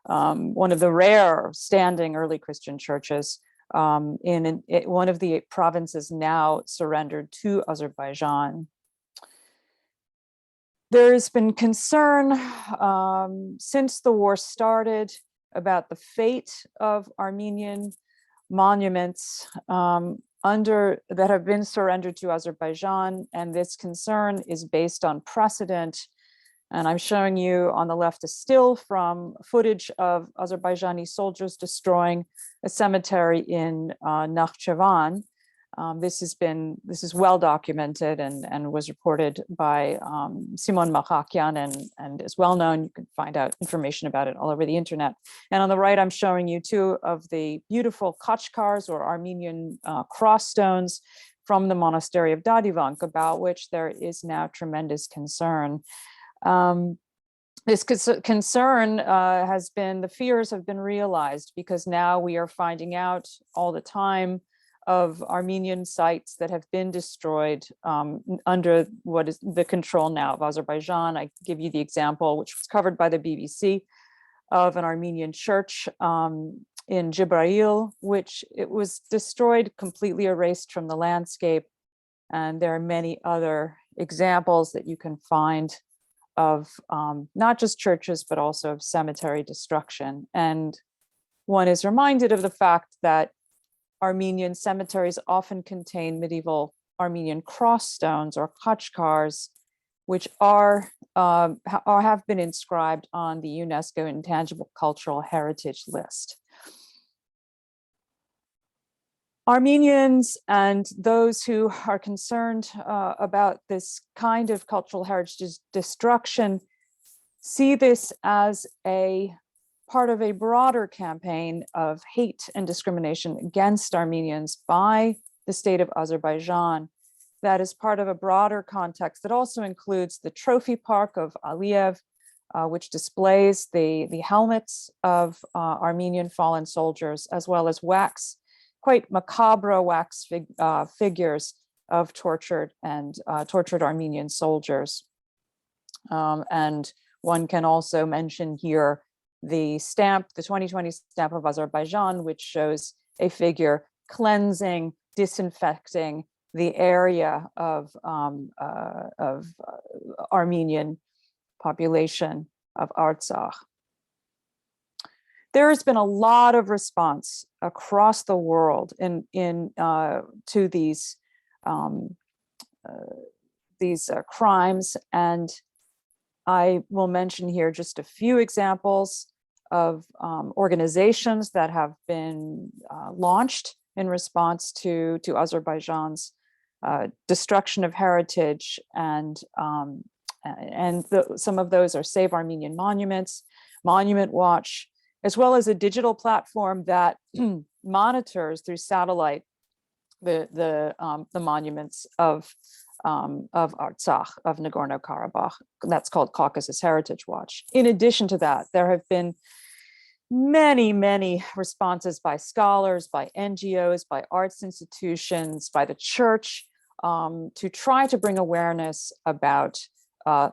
one of the rare standing early Christian churches in one of the 8 provinces now surrendered to Azerbaijan. There's been concern since the war started about the fate of Armenian monuments that have been surrendered to Azerbaijan, and this concern is based on precedent. And I'm showing you on the left a still from footage of Azerbaijani soldiers destroying a cemetery in Nakhchivan. This is well documented and was reported by Simon Makhakian and is well known. You can find out information about it all over the internet. And on the right, I'm showing you 2 of the beautiful Kashkars or Armenian cross stones from the monastery of Dadivank, about which there is now tremendous concern. This concern has been, the fears have been realized, because now we are finding out all the time of Armenian sites that have been destroyed under what is the control now of Azerbaijan. I give you the example, which was covered by the BBC, of an Armenian church in Jibrail, which it was destroyed, completely erased from the landscape. And there are many other examples that you can find of not just churches, but also of cemetery destruction. And one is reminded of the fact that Armenian cemeteries often contain medieval Armenian cross stones or khachkars, which have been inscribed on the UNESCO Intangible Cultural Heritage List. Armenians and those who are concerned about this kind of cultural heritage destruction see this as a part of a broader campaign of hate and discrimination against Armenians by the state of Azerbaijan. That is part of a broader context that also includes the trophy park of Aliyev, which displays the helmets of Armenian fallen soldiers, as well as quite macabre wax figures of tortured Armenian soldiers. And one can also mention here the stamp, the 2020 stamp of Azerbaijan, which shows a figure cleansing, disinfecting the area of Armenian population of Artsakh. There has been a lot of response across the world to these crimes, and I will mention here just a few examples of organizations that have been launched in response to Azerbaijan's destruction of heritage, and some of those are Save Armenian Monuments, Monument Watch, as well as a digital platform that monitors through satellite the monuments of Artsakh, of Nagorno-Karabakh. That's called Caucasus Heritage Watch. In addition to that, there have been many, many responses by scholars, by NGOs, by arts institutions, by the church, to try to bring awareness about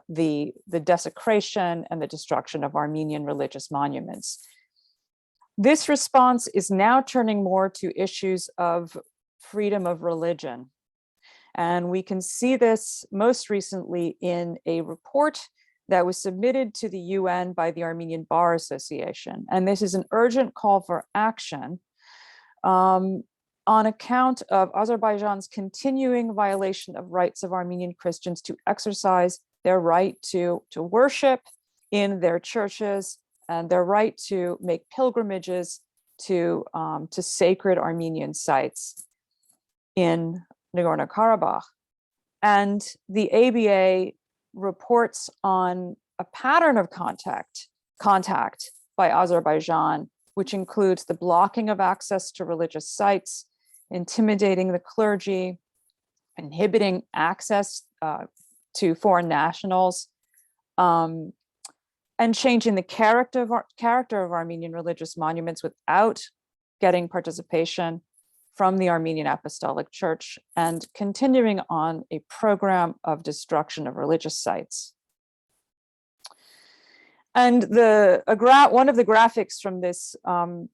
the desecration and the destruction of Armenian religious monuments. This response is now turning more to issues of freedom of religion. And we can see this most recently in a report that was submitted to the UN by the Armenian Bar Association. And this is an urgent call for action on account of Azerbaijan's continuing violation of rights of Armenian Christians to exercise their right to worship in their churches and their right to make pilgrimages to sacred Armenian sites in Nagorno-Karabakh. And the ABA reports on a pattern of contact by Azerbaijan, which includes the blocking of access to religious sites, intimidating the clergy, inhibiting access to foreign nationals, and changing the character of Armenian religious monuments without getting participation from the Armenian Apostolic Church, and continuing on a program of destruction of religious sites. And one of the graphics from this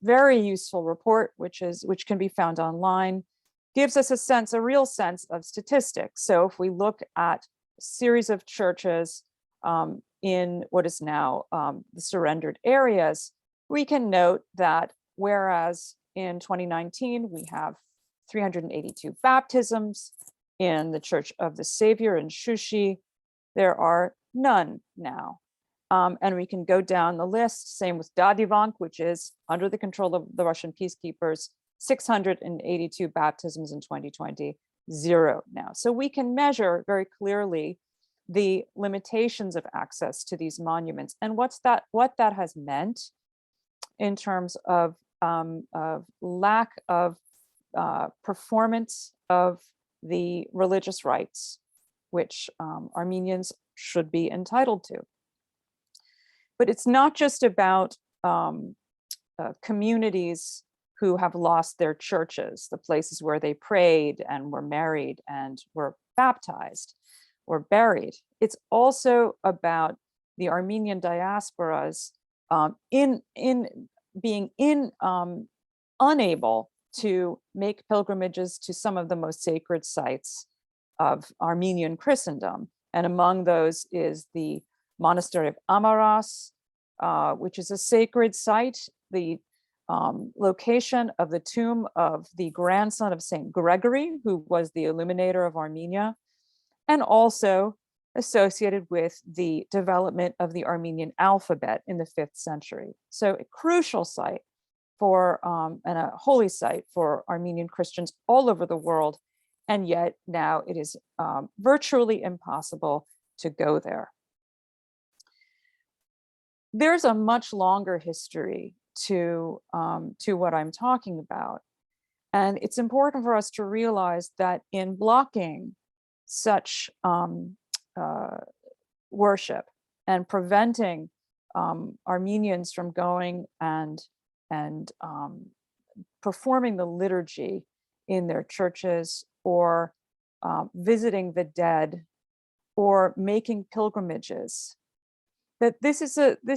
very useful report, which can be found online, gives us a real sense of statistics. So if we look at a series of churches in what is now the surrendered areas, we can note that whereas in 2019, we have 382 baptisms in the Church of the Savior in Shushi, there are none now. And we can go down the list, same with Dadian, which is under the control of the Russian peacekeepers, 682 baptisms in 2020, 0 now. So we can measure very clearly the limitations of access to these monuments and what that has meant in terms of lack of performance of the religious rights, which Armenians should be entitled to. But it's not just about communities who have lost their churches, the places where they prayed and were married and were baptized or buried. It's also about the Armenian diasporas being unable to make pilgrimages to some of the most sacred sites of Armenian Christendom. And among those is the monastery of Amaras, which is a sacred site, the location of the tomb of the grandson of Saint Gregory, who was the illuminator of Armenia, and also associated with the development of the Armenian alphabet in the 5th century. So a crucial site for and a holy site for Armenian Christians all over the world, and yet now it is virtually impossible to go there. There's a much longer history to what I'm talking about, and it's important for us to realize that in blocking such worship and preventing Armenians from going and performing the liturgy in their churches, or visiting the dead, or making pilgrimages, that this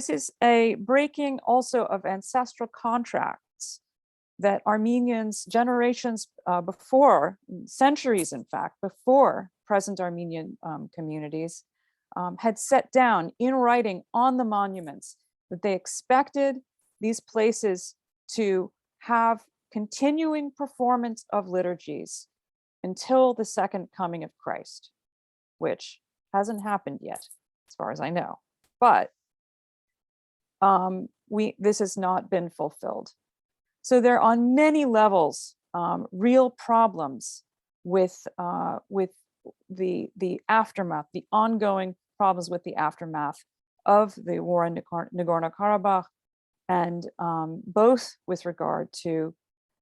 is a breaking also of ancestral contracts that Armenians, generations before, centuries in fact, before present Armenian communities had set down in writing on the monuments, that they expected these places to have continuing performance of liturgies until the second coming of Christ, which hasn't happened yet, as far as I know. But this has not been fulfilled. So there are on many levels real problems with the aftermath, the ongoing problems with the aftermath of the war in Nagorno-Karabakh, and both with regard to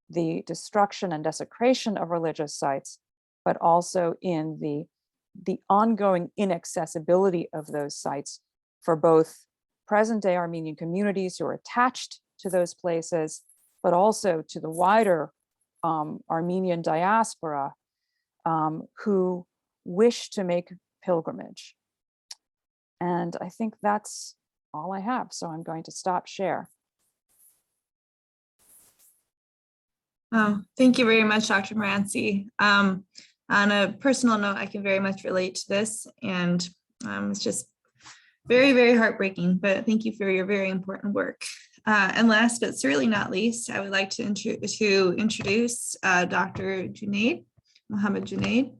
the destruction and desecration of religious sites, but also in the ongoing inaccessibility of those sites for both present-day Armenian communities who are attached to those places, but also to the wider Armenian diaspora, who wish to make pilgrimage. And I think that's all I have. So I'm going to stop share. Oh, thank you very much, Dr. Maranci. On a personal note, I can very much relate to this, and it's just very, very heartbreaking, but thank you for your very important work. And last but certainly not least, I would like to introduce Dr. Junaid, Mohamad Junaid.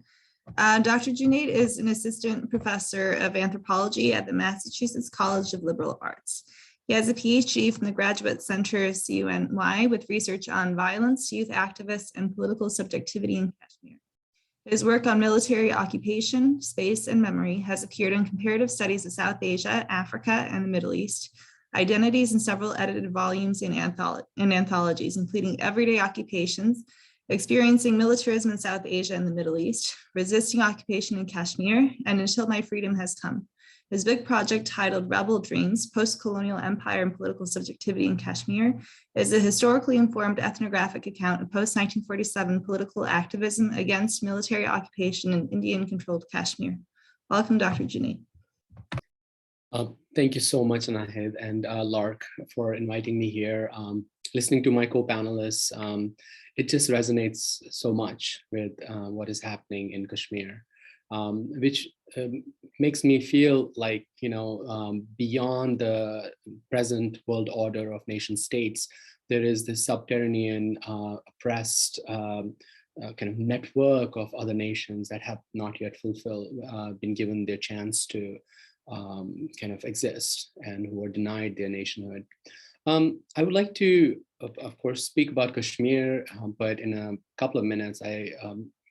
Dr. Junaid is an assistant professor of anthropology at the Massachusetts College of Liberal Arts. He has a PhD from the Graduate Center of CUNY with research on violence, youth activists, and political subjectivity in Kashmir. His work on military occupation, space, and memory has appeared in comparative studies of South Asia, Africa, and the Middle East, identities in several edited volumes in anthologies, including Everyday Occupations, Experiencing Militarism in South Asia and the Middle East, Resisting Occupation in Kashmir, and Until My Freedom Has Come. His big project titled Rebel Dreams, Post-Colonial Empire and Political Subjectivity in Kashmir is a historically informed ethnographic account of post-1947 political activism against military occupation in Indian-controlled Kashmir. Welcome, Dr. Junaid. Thank you so much, Anahid and Lark, for inviting me here. Listening to my co-panelists, it just resonates so much with what is happening in Kashmir. Which makes me feel like, beyond the present world order of nation states, there is this subterranean, oppressed kind of network of other nations that have not yet been given their chance to kind of exist, and who are denied their nationhood. I would like to, of course, speak about Kashmir, but in a couple of minutes,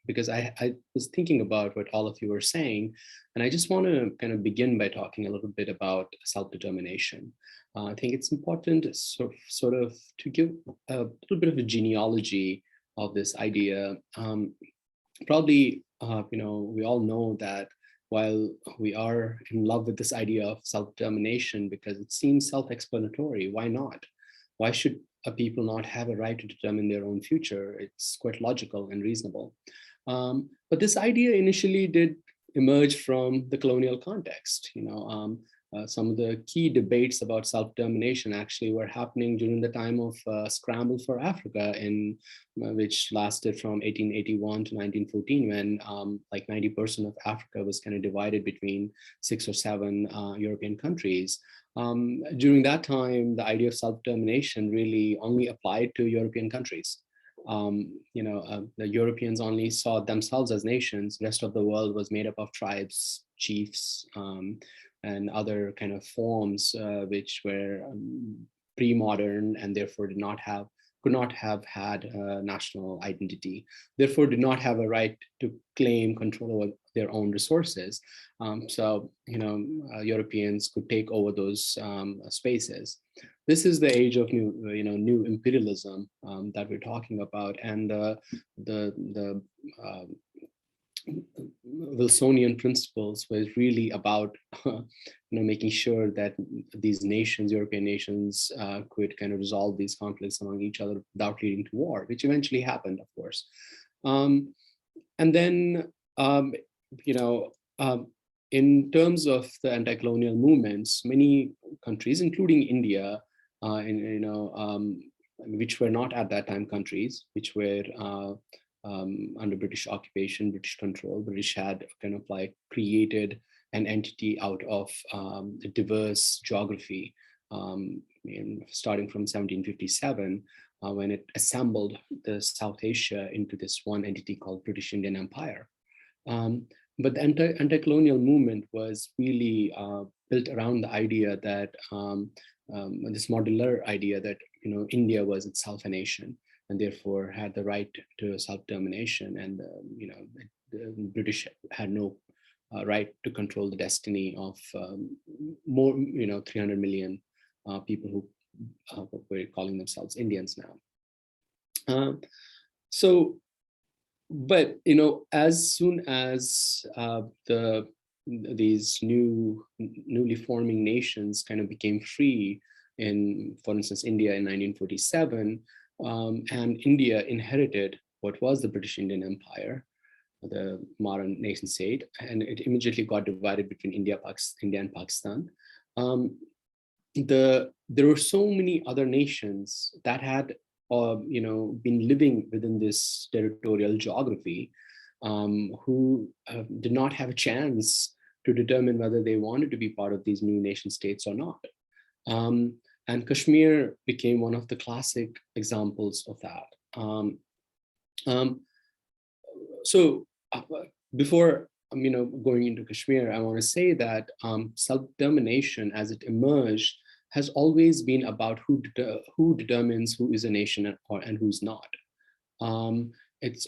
because I was thinking about what all of you were saying, and I just want to kind of begin by talking a little bit about self-determination. I think it's important sort of to give a little bit of a genealogy of this idea. Probably, we all know that while we are in love with this idea of self-determination because it seems self-explanatory, why not? Why should a people not have a right to determine their own future? It's quite logical and reasonable. But this idea initially did emerge from the colonial context. Some of the key debates about self-determination actually were happening during the time of Scramble for Africa, which lasted from 1881 to 1914, when like 90% of Africa was kind of divided between 6 or 7 European countries. During that time, the idea of self-determination really only applied to European countries. The Europeans only saw themselves as nations. The rest of the world was made up of tribes, chiefs, and other kind of forms which were pre-modern and therefore could not have had a national identity, therefore did not have a right to claim control over their own resources. Europeans could take over those spaces. This is the age of new imperialism that we're talking about, and the Wilsonian principles was really about making sure that these nations, European nations, could kind of resolve these conflicts among each other without leading to war, which eventually happened, of course. And then, in terms of the anti-colonial movements, many countries, including India, which were not at that time countries, which were under British occupation, British control. British had kind of like created an entity out of a diverse geography, starting from 1757, when it assembled the South Asia into this one entity called British Indian Empire. But the anti-colonial movement was really built around the idea that this modular idea that India was itself a nation, and therefore had the right to self-determination, and the British had no right to control the destiny of more 300 million people who were calling themselves Indians now. But as soon as these newly forming nations kind of became free, for instance, India in 1947. And India inherited what was the British Indian Empire. the modern nation state, and it immediately got divided between India and Pakistan. There were so many other nations that had been living within this territorial geography, who did not have a chance to determine whether they wanted to be part of these new nation states or not. And Kashmir became one of the classic examples of that. So before going into Kashmir, I want to say that self-determination as it emerged has always been about who determines who is a nation and who's not. It's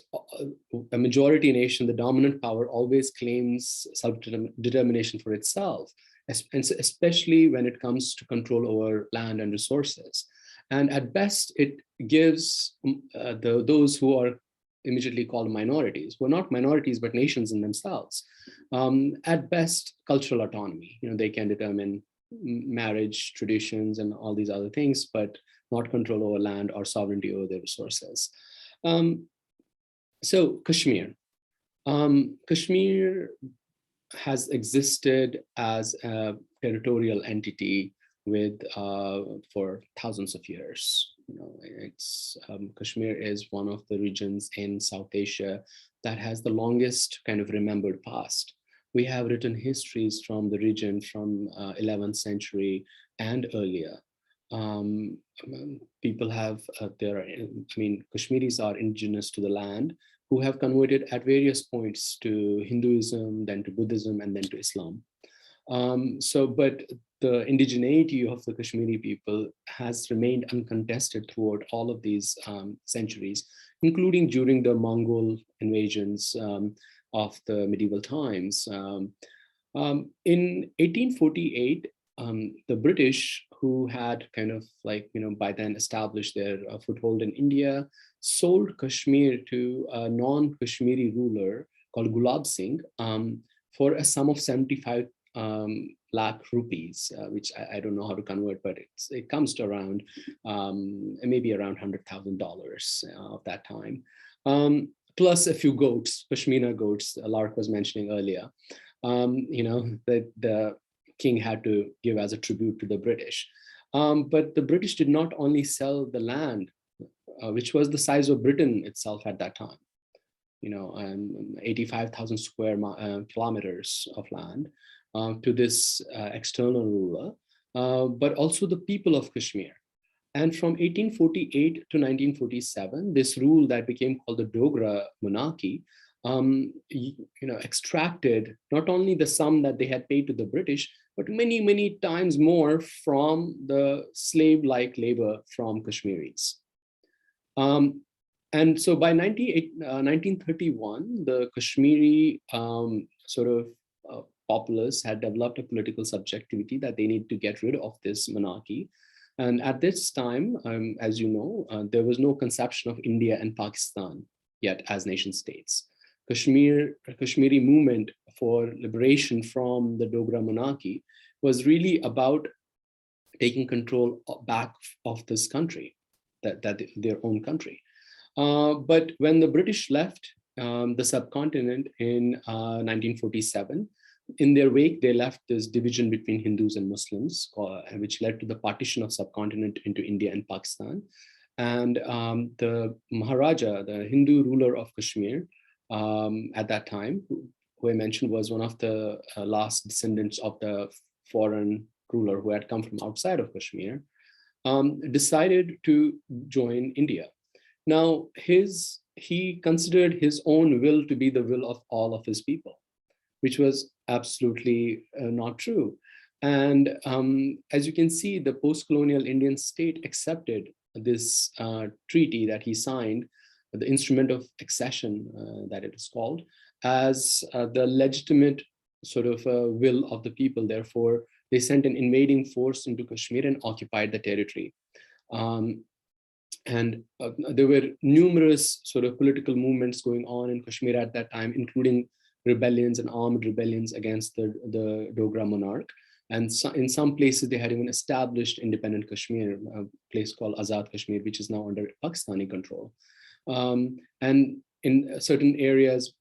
a majority nation, the dominant power always claims self-determination for itself, especially when it comes to control over land and resources. And at best, it gives those who are immediately called minorities, who are not minorities, but nations in themselves, at best, cultural autonomy. They can determine marriage, traditions, and all these other things, but not control over land or sovereignty over their resources. So Kashmir. Kashmir has existed as a territorial entity for thousands of years. Kashmir is one of the regions in South Asia that has the longest kind of remembered past. We have written histories from the region from 11th century and earlier. People have Kashmiris are indigenous to the land, who have converted at various points to Hinduism, then to Buddhism, and then to Islam. But the indigeneity of the Kashmiri people has remained uncontested throughout all of these centuries, including during the Mongol invasions of the medieval times. In 1848, the British, who had by then established their foothold in India, sold Kashmir to a non-Kashmiri ruler called Gulab Singh for a sum of 75 lakh rupees, which I don't know how to convert, but it comes to around maybe around $100,000 of that time, plus a few goats, Pashmina goats, Lark was mentioning earlier. That the king had to give as a tribute to the British. But the British did not only sell the land, which was the size of Britain itself at that time, 85,000 square kilometers of land, to this external ruler, but also the people of Kashmir. And from 1848 to 1947, this rule that became called the Dogra monarchy, extracted not only the sum that they had paid to the British, but many, many times more from the slave-like labor from Kashmiris. And so by 1931, the Kashmiri populace had developed a political subjectivity that they need to get rid of this monarchy. And at this time, as you know, there was no conception of India and Pakistan yet as nation states. Kashmiri movement for liberation from the Dogra monarchy was really about taking control back of this country, their own country. But when the British left the subcontinent in 1947, in their wake, they left this division between Hindus and Muslims, which led to the partition of subcontinent into India and Pakistan. And the Maharaja, the Hindu ruler of Kashmir, at that time, who I mentioned was one of the last descendants of the foreign ruler who had come from outside of Kashmir, decided to join India. Now, he considered his own will to be the will of all of his people, which was absolutely not true. And as you can see, the post-colonial Indian state accepted this treaty that he signed, the instrument of accession that it is called, as the legitimate will of the people. Therefore, they sent an invading force into Kashmir and occupied the territory. And there were numerous political movements going on in Kashmir at that time, including rebellions and armed rebellions against the Dogra monarch. And so in some places, they had even established independent Kashmir, a place called Azad Kashmir, which is now under Pakistani control. And in certain areas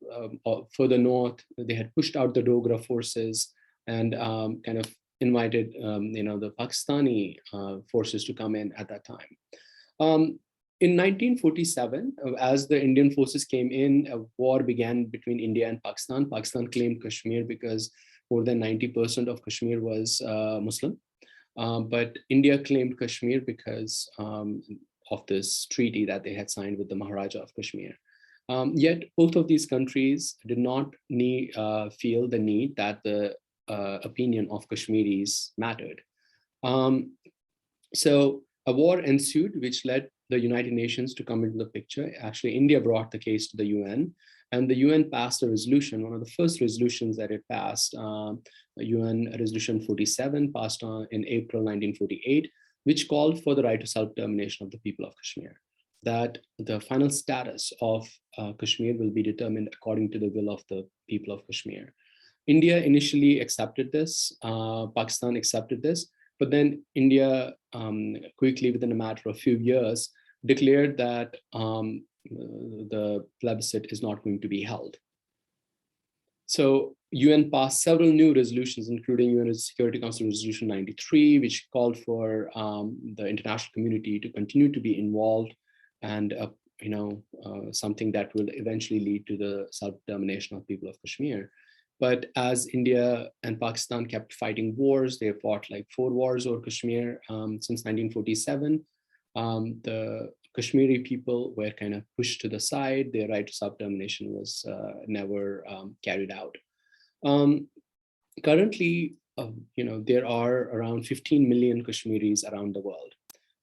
further north, they had pushed out the Dogra forces and kind of invited, the Pakistani forces to come in at that time. In 1947, as the Indian forces came in, a war began between India and Pakistan. Pakistan claimed Kashmir because more than 90% of Kashmir was Muslim. But India claimed Kashmir because of this treaty that they had signed with the Maharaja of Kashmir. Yet both of these countries did not feel the need that the opinion of Kashmiris mattered. So a war ensued, which led the United Nations to come into the picture. Actually, India brought the case to the UN, and the UN passed a resolution, one of the first resolutions that it passed, UN Resolution 47, passed on in April 1948, which called for the right to self-determination of the people of Kashmir, that the final status of Kashmir will be determined according to the will of the people of Kashmir. India initially accepted this, Pakistan accepted this, but then India quickly, within a matter of a few years, declared that the plebiscite is not going to be held. So UN passed several new resolutions, including UN Security Council Resolution 93, which called for the international community to continue to be involved and something that will eventually lead to the self-determination of people of Kashmir. But as India and Pakistan kept fighting wars, they fought like 4 wars over Kashmir since 1947. The Kashmiri people were kind of pushed to the side. Their right to self-determination was never carried out. Currently, there are around 15 million Kashmiris around the world.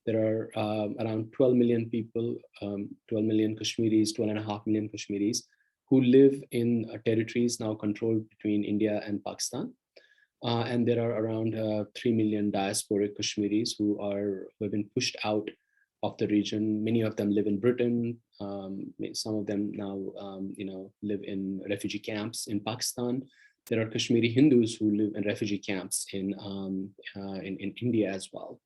There are around 12 million people, 12 million Kashmiris, 12.5 million Kashmiris who live in territories now controlled between India and Pakistan. And there are around 3 million diasporic Kashmiris who have been pushed out of the region. Many of them live in Britain. Some of them now, live in refugee camps in Pakistan. There are Kashmiri Hindus who live in refugee camps in India as well.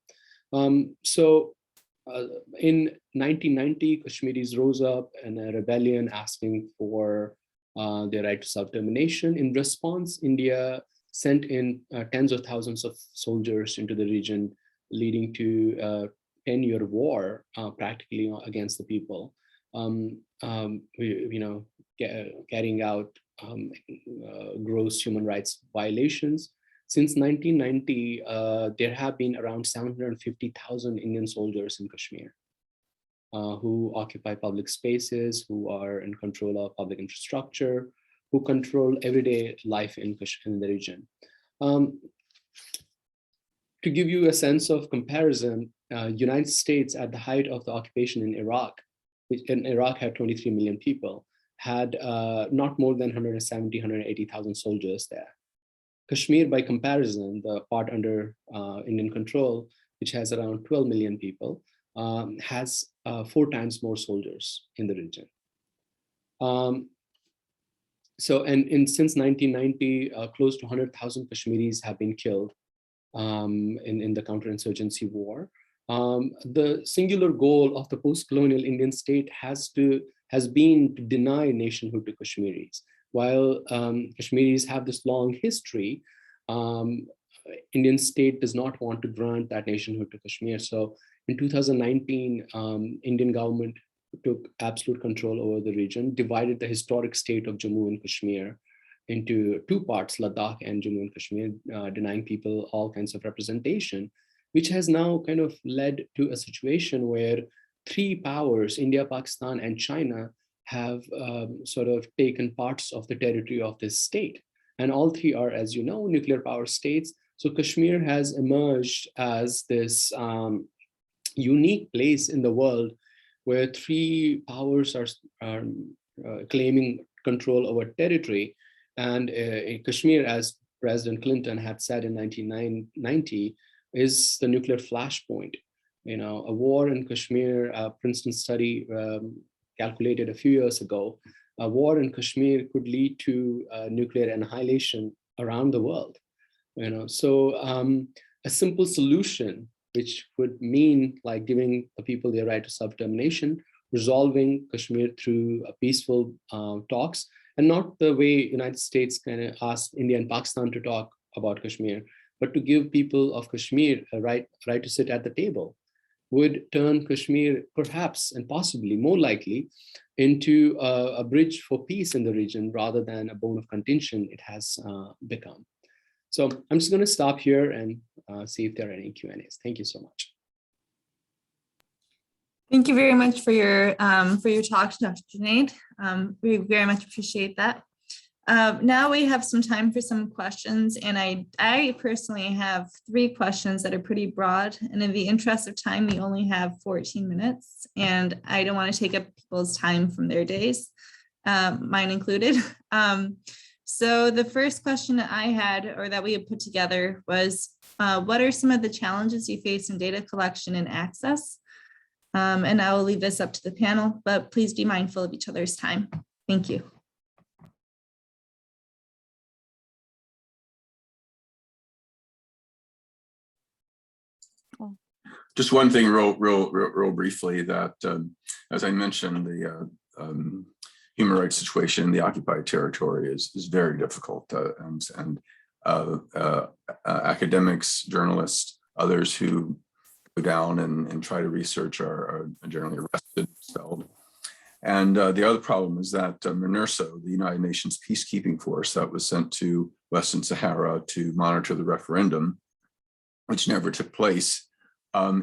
In 1990, Kashmiris rose up in a rebellion asking for their right to self-determination. In response, India sent in tens of thousands of soldiers into the region, leading to a 10-year war practically against the people, carrying out gross human rights violations. Since 1990, there have been around 750,000 Indian soldiers in Kashmir who occupy public spaces, who are in control of public infrastructure, who control everyday life in the region. To give you a sense of comparison, United States at the height of the occupation in Iraq, which in Iraq had 23 million people, had not more than 170, 180,000 soldiers there. Kashmir, by comparison, the part under Indian control, which has around 12 million people, has 4 times more soldiers in the region. Since 1990, close to 100,000 Kashmiris have been killed in the counterinsurgency war. The singular goal of the post-colonial Indian state has been to deny nationhood to Kashmiris. While Kashmiris have this long history, Indian state does not want to grant that nationhood to Kashmir. So in 2019, Indian government took absolute control over the region, divided the historic state of Jammu and Kashmir into 2 parts, Ladakh and Jammu and Kashmir, denying people all kinds of representation, which has now kind of led to a situation where 3 powers, India, Pakistan, and China, have sort of taken parts of the territory of this state. And all 3 are, as you know, nuclear power states. So Kashmir has emerged as this unique place in the world where 3 powers are claiming control over territory. And Kashmir, as President Clinton had said in 1990, is the nuclear flashpoint. A war in Kashmir, a Princeton study calculated a few years ago, a war in Kashmir could lead to nuclear annihilation around the world. So a simple solution, which would mean like giving the people their right to self-determination, resolving Kashmir through peaceful talks, and not the way United States kind of asked India and Pakistan to talk about Kashmir, but to give people of Kashmir a right to sit at the table, would turn Kashmir perhaps and possibly more likely into a bridge for peace in the region rather than a bone of contention it has become. So I'm just going to stop here and see if there are any Q&As. Thank you so much. Thank you very much for your talk, Dr. Junaid. We very much appreciate that. Now we have some time for some questions, and I personally have 3 questions that are pretty broad, and in the interest of time, we only have 14 minutes, and I don't want to take up people's time from their days, mine included. So the first question that I had, or that we had put together, was what are some of the challenges you face in data collection and access? And I will leave this up to the panel, but please be mindful of each other's time. Thank you. Just one thing real briefly, that as I mentioned, the human rights situation in the occupied territory is very difficult, and academics, journalists, others who go down and try to research are generally arrested, expelled. And the other problem is that MINURSO, the United Nations peacekeeping force that was sent to Western Sahara to monitor the referendum, which never took place,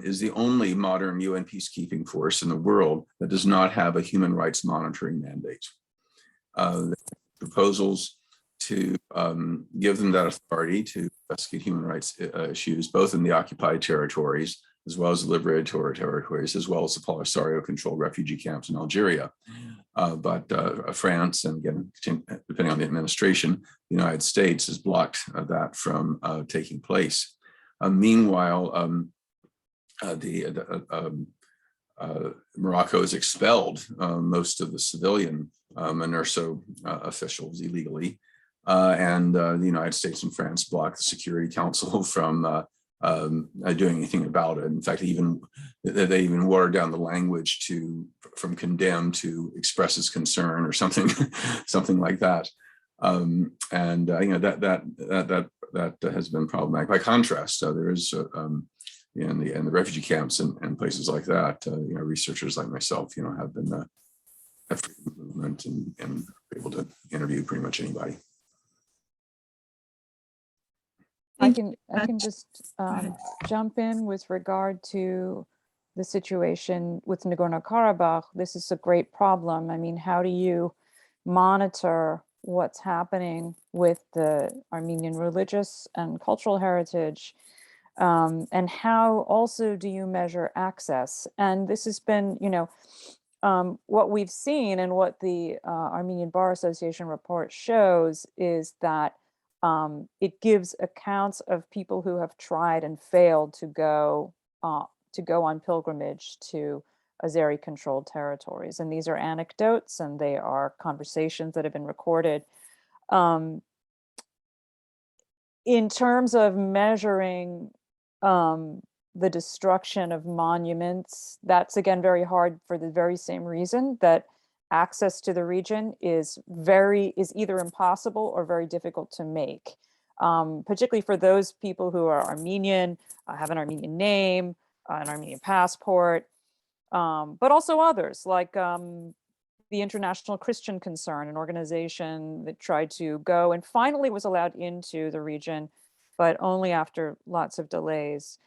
is the only modern UN peacekeeping force in the world that does not have a human rights monitoring mandate. Proposals to give them that authority to investigate human rights issues, both in the occupied territories, as well as the liberated territories, as well as the Polisario-controlled refugee camps in Algeria. But France, and again, depending on the administration, the United States has blocked that from taking place. Meanwhile, Morocco has expelled most of the civilian MINURSO officials illegally, and the United States and France blocked the Security Council from doing anything about it. In fact, they even watered down the language from condemn to express its concern or something, something like that. You know, that has been problematic. By contrast, there is in the refugee camps and places like that, you know, researchers like myself, you know, have been have freedom of movement and able to interview pretty much anybody. I can just jump in with regard to the situation with Nagorno-Karabakh. This is a great problem. I mean, how do you monitor what's happening with the Armenian religious and cultural heritage? And how also do you measure access? And this has been, you know, what we've seen and what the Armenian Bar Association report shows is that it gives accounts of people who have tried and failed to go on pilgrimage to Azeri-controlled territories. And these are anecdotes, and they are conversations that have been recorded. In terms of measuring the destruction of monuments, that's again very hard for the very same reason that access to the region is either impossible or very difficult to make, particularly for those people who are Armenian, have an Armenian name, an Armenian passport, but also others like the International Christian Concern, an organization that tried to go and finally was allowed into the region, but only after lots of delays.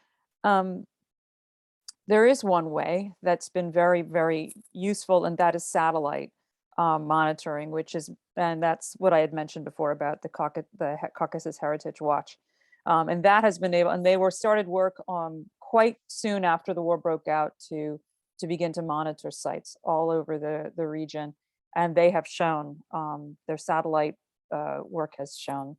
There is one way that's been very, very useful, and that is satellite monitoring, and that's what I had mentioned before about the Caucasus Heritage Watch. And that has been able, and they started work quite soon after the war broke out to begin to monitor sites all over the region. And they have shown, their satellite work has shown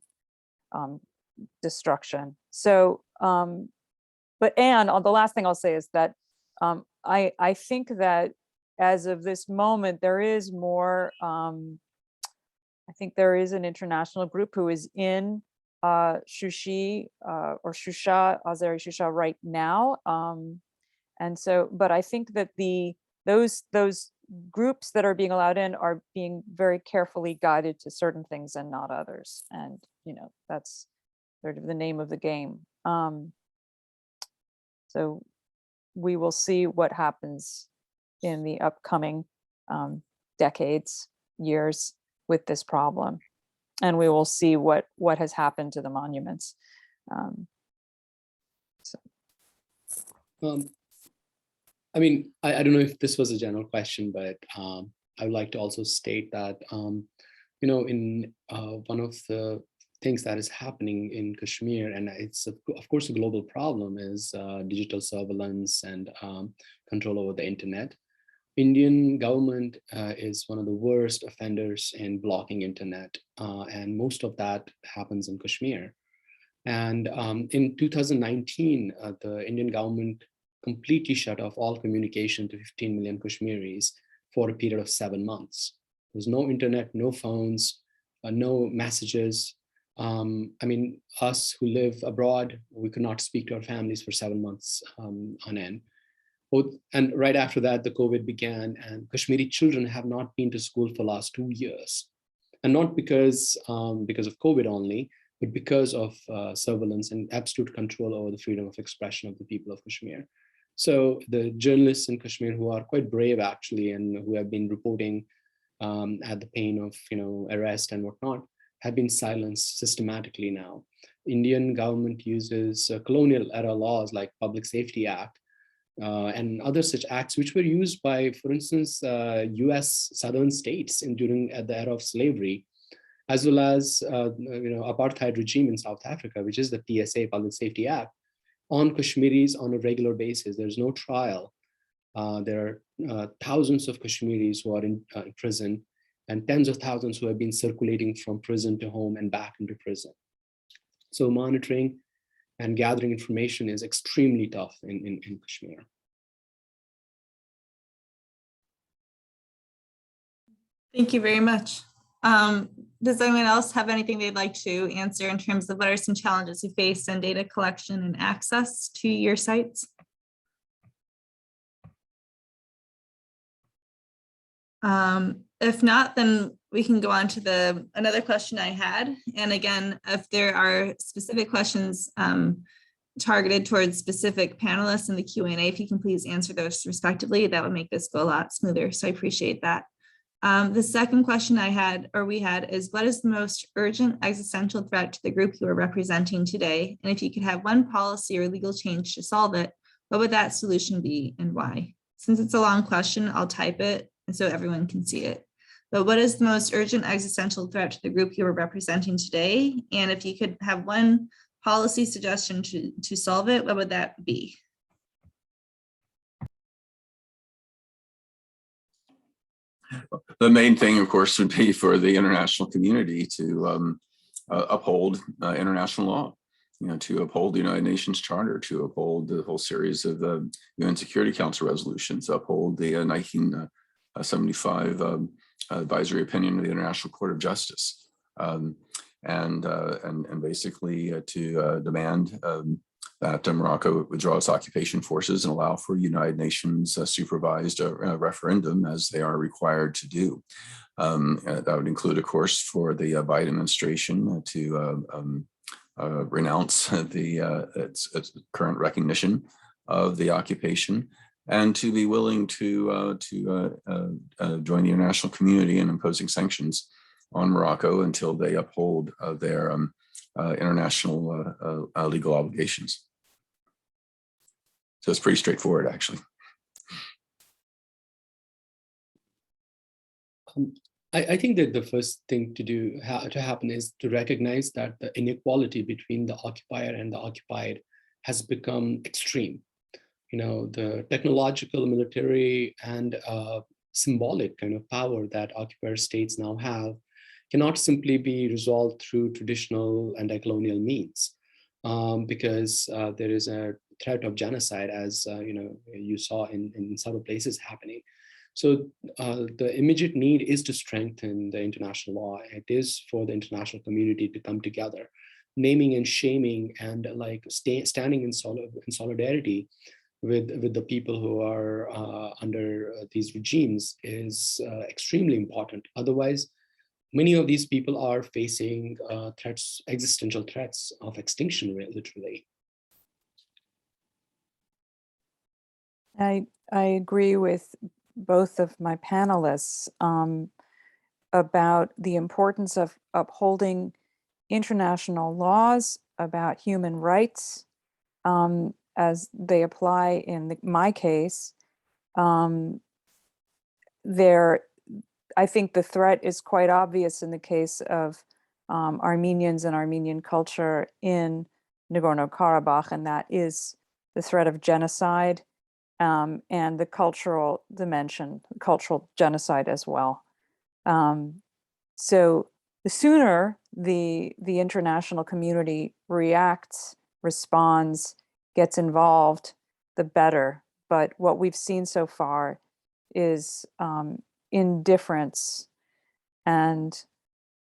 destruction. So, but Anne, the last thing I'll say is that I think that as of this moment, there is more, I think there is an international group who is in Shushi or Shusha, Azeri Shusha right now. And so, but I think that the those groups that are being allowed in are being very carefully guided to certain things and not others. And, that's sort of the name of the game. So we will see what happens in the upcoming decades, years with this problem. And we will see what has happened to the monuments. I mean, I don't know if this was a general question, but I would like to also state that, in one of the things that is happening in Kashmir, and it's of course a global problem, is digital surveillance and control over the internet. Indian government is one of the worst offenders in blocking internet, and most of that happens in Kashmir. And in 2019, the Indian government completely shut off all communication to 15 million Kashmiris for a period of 7 months. There was no internet, no phones, no messages. I mean, us who live abroad, we could not speak to our families for 7 months on end. And right after that, the COVID began, and Kashmiri children have not been to school for the last 2 years. And not because of COVID only, but because of surveillance and absolute control over the freedom of expression of the people of Kashmir. So the journalists in Kashmir, who are quite brave actually, and who have been reporting at the pain of arrest and whatnot, have been silenced systematically now. Indian government uses colonial era laws like Public Safety Act and other such acts, which were used by, for instance, US southern states during the era of slavery, as well as apartheid regime in South Africa, which is the PSA, Public Safety Act, on Kashmiris on a regular basis. There's no trial. There are thousands of Kashmiris who are in prison, and tens of thousands who have been circulating from prison to home and back into prison. So monitoring and gathering information is extremely tough in Kashmir. Thank you very much. Does anyone else have anything they'd like to answer in terms of what are some challenges you face in data collection and access to your sites? If not, then we can go on to another question I had. And again, if there are specific questions targeted towards specific panelists in the Q&A, if you can please answer those respectively, that would make this go a lot smoother. So I appreciate that. The second question we had is, what is the most urgent existential threat to the group you are representing today? And if you could have one policy or legal change to solve it, what would that solution be and why? Since it's a long question, I'll type it and so everyone can see it. But what is the most urgent existential threat to the group you are representing today? And if you could have one policy suggestion to solve it, what would that be? The main thing, of course, would be for the international community to uphold international law, to uphold the United Nations Charter, to uphold the whole series of the UN Security Council resolutions, uphold the 1975 advisory opinion of the International Court of Justice, and basically to demand that Morocco withdraw its occupation forces and allow for United Nations supervised referendum, as they are required to do. That would include, of course, for the Biden administration to renounce its current recognition of the occupation, and to be willing to join the international community in imposing sanctions on Morocco until they uphold their international legal obligations. So it's pretty straightforward, actually. I think that the first thing to happen is to recognize that the inequality between the occupier and the occupied has become extreme. The technological, military, and symbolic kind of power that occupier states now have cannot simply be resolved through traditional anti-colonial means, because there is a threat of genocide, as you saw in several places happening. So the immediate need is to strengthen the international law. It is for the international community to come together, naming and shaming, and standing in solidarity with the people who are under these regimes is extremely important. Otherwise, many of these people are facing threats, existential threats of extinction, literally. I agree with both of my panelists about the importance of upholding international laws about human rights as they apply in my case. I think the threat is quite obvious in the case of Armenians and Armenian culture in Nagorno-Karabakh, and that is the threat of genocide and the cultural dimension, cultural genocide as well. So the sooner the international community reacts, responds, gets involved, the better. But what we've seen so far is indifference. And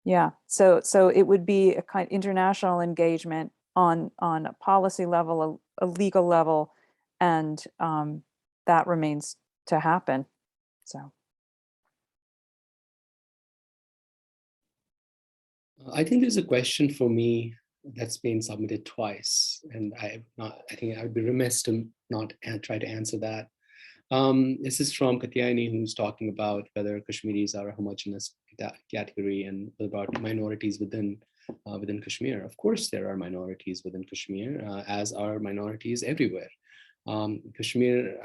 yeah, so it would be a kind of international engagement on a policy level, a legal level, and that remains to happen. So I think there's a question for me that's been submitted twice, and I think I would be remiss to not try to answer that. This is from Katyayani, who's talking about whether Kashmiris are a homogeneous category and about minorities within Kashmir. Of course, there are minorities within Kashmir, as are minorities everywhere. Kashmir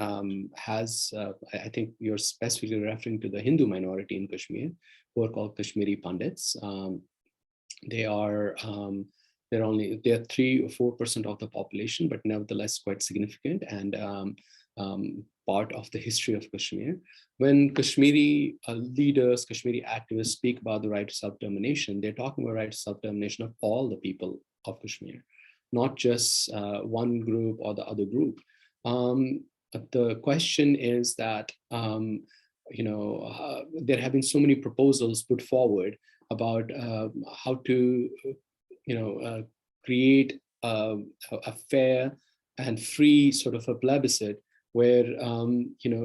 has, I think you're specifically referring to the Hindu minority in Kashmir, who are called Kashmiri Pandits. They are 3 or 4% of the population, but nevertheless quite significant and part of the history of Kashmir. When Kashmiri leaders, Kashmiri activists speak about the right to self-determination, they're talking about right to self-determination of all the people of Kashmir, not just one group or the other group. The question is that there have been so many proposals put forward about how to create a fair and free sort of a plebiscite where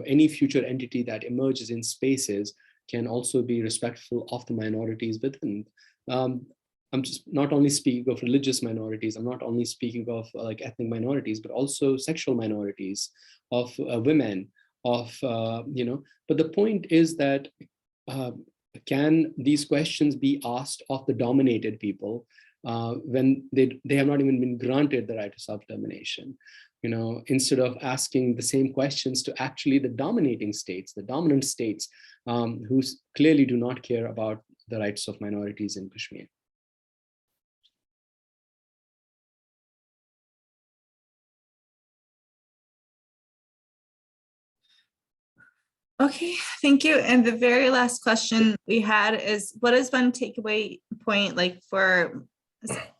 any future entity that emerges in spaces can also be respectful of the minorities within. I'm just not only speaking of religious minorities, I'm not only speaking of like ethnic minorities, but also sexual minorities, of women, of but the point is that can these questions be asked of the dominated people when they have not even been granted the right to self-determination? Instead of asking the same questions to actually the dominating states, the dominant states, who clearly do not care about the rights of minorities in Kashmir. Okay, thank you. And the very last question we had is, what is one takeaway point like for?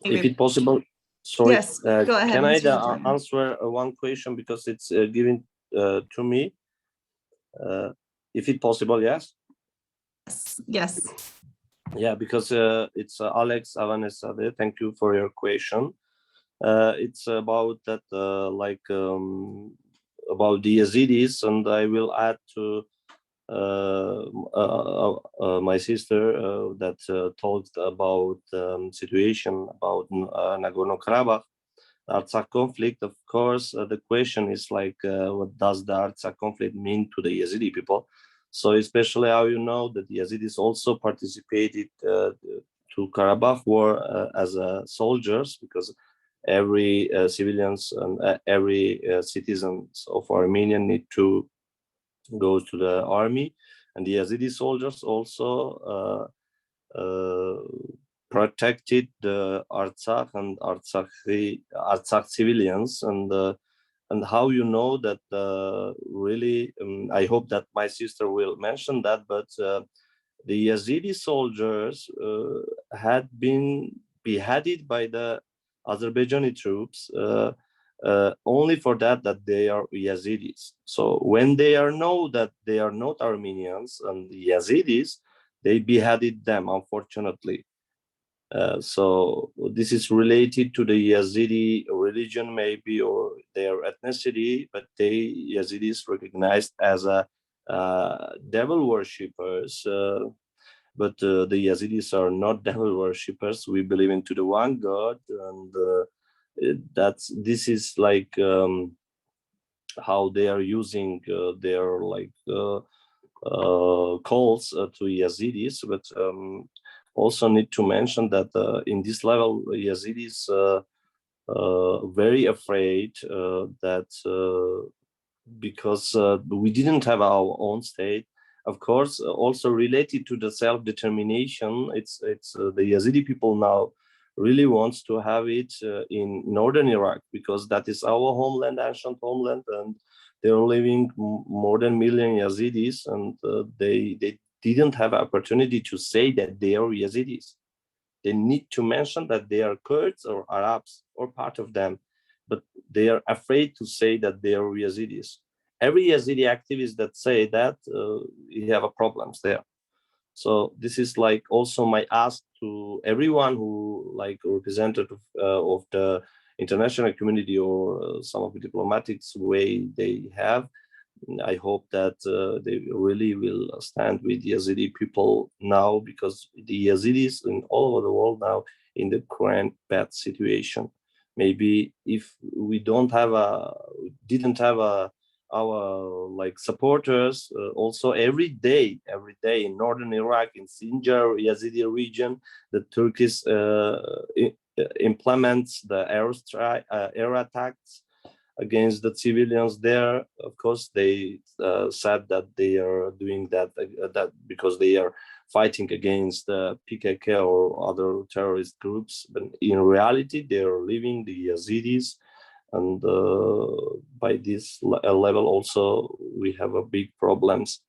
If it's possible, sorry. Yes, go ahead. Can I Mr. answer one question because it's given to me? If it's possible, yes. Yes. Yeah, because it's Alex Avanesade. Thank you for your question. It's about that, about the Yazidis, and I will add to my sister that talked about situation about Nagorno-Karabakh, Artsakh conflict. Of course, the question is like, what does the Artsakh conflict mean to the Yazidi people? So especially how you know that the Yazidis also participated to Karabakh war as soldiers, because every civilians and every citizens of Armenia need to go to the army, and the Yazidi soldiers also protected the Artsakh and Artsakh civilians. And how you know that really, I hope that my sister will mention that, but the Yazidi soldiers had been beheaded by the Azerbaijani troops only for that they are Yazidis. So when they know that they are not Armenians and Yazidis, they beheaded them, unfortunately. So this is related to the Yazidi religion, maybe, or their ethnicity, but Yazidis recognized as a devil worshippers. But the Yazidis are not devil worshippers. We believe into the one God, and this is like how they are using their calls to Yazidis. But also need to mention that in this level, Yazidis very afraid that because we didn't have our own state. Of course, also related to the self-determination, it's the Yazidi people now really wants to have it in northern Iraq, because that is our homeland, ancient homeland, and they're living more than 1 million Yazidis, and they didn't have opportunity to say that they are Yazidis. They need to mention that they are Kurds or Arabs or part of them, but they are afraid to say that they are Yazidis. Every Yazidi activist that say that, you have a problems there. So this is like also my ask to everyone who like representative of the international community or some of the diplomatics way they have. I hope that they really will stand with Yazidi people now, because the Yazidis in all over the world now in the current bad situation. Maybe if we didn't have our like supporters, also every day in northern Iraq, in Sinjar Yazidi region, the Turkish implements the air attacks against the civilians there. Of course, they said that they are doing that because they are fighting against the PKK or other terrorist groups. But in reality, they are leaving the Yazidis. And by this level also, we have a big problems.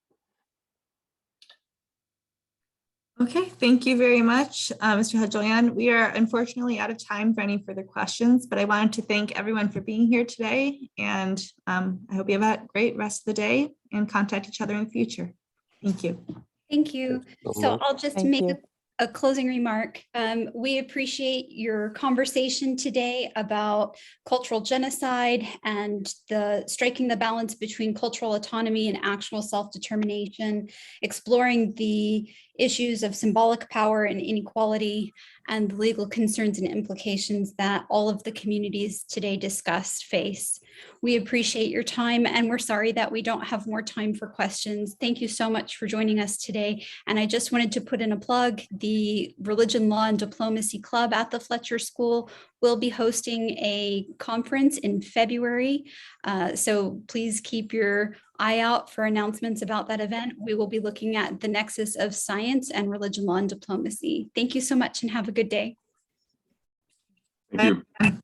Okay, thank you very much, Mr. Hayjoyan. We are unfortunately out of time for any further questions, but I wanted to thank everyone for being here today. And I hope you have a great rest of the day and contact each other in the future. Thank you. Thank you. So I'll just Thank make you. a closing remark. We appreciate your conversation today about cultural genocide and striking the balance between cultural autonomy and actual self-determination, exploring the issues of symbolic power and inequality, and the legal concerns and implications that all of the communities today discussed face. We appreciate your time, and we're sorry that we don't have more time for questions. Thank you so much for joining us today. And I just wanted to put in a plug. The Religion, Law, and Diplomacy Club at the Fletcher School will be hosting a conference in February. So please keep your eye out for announcements about that event. We will be looking at the nexus of science and religion, law, and diplomacy. Thank you so much and have a good day. Thank you.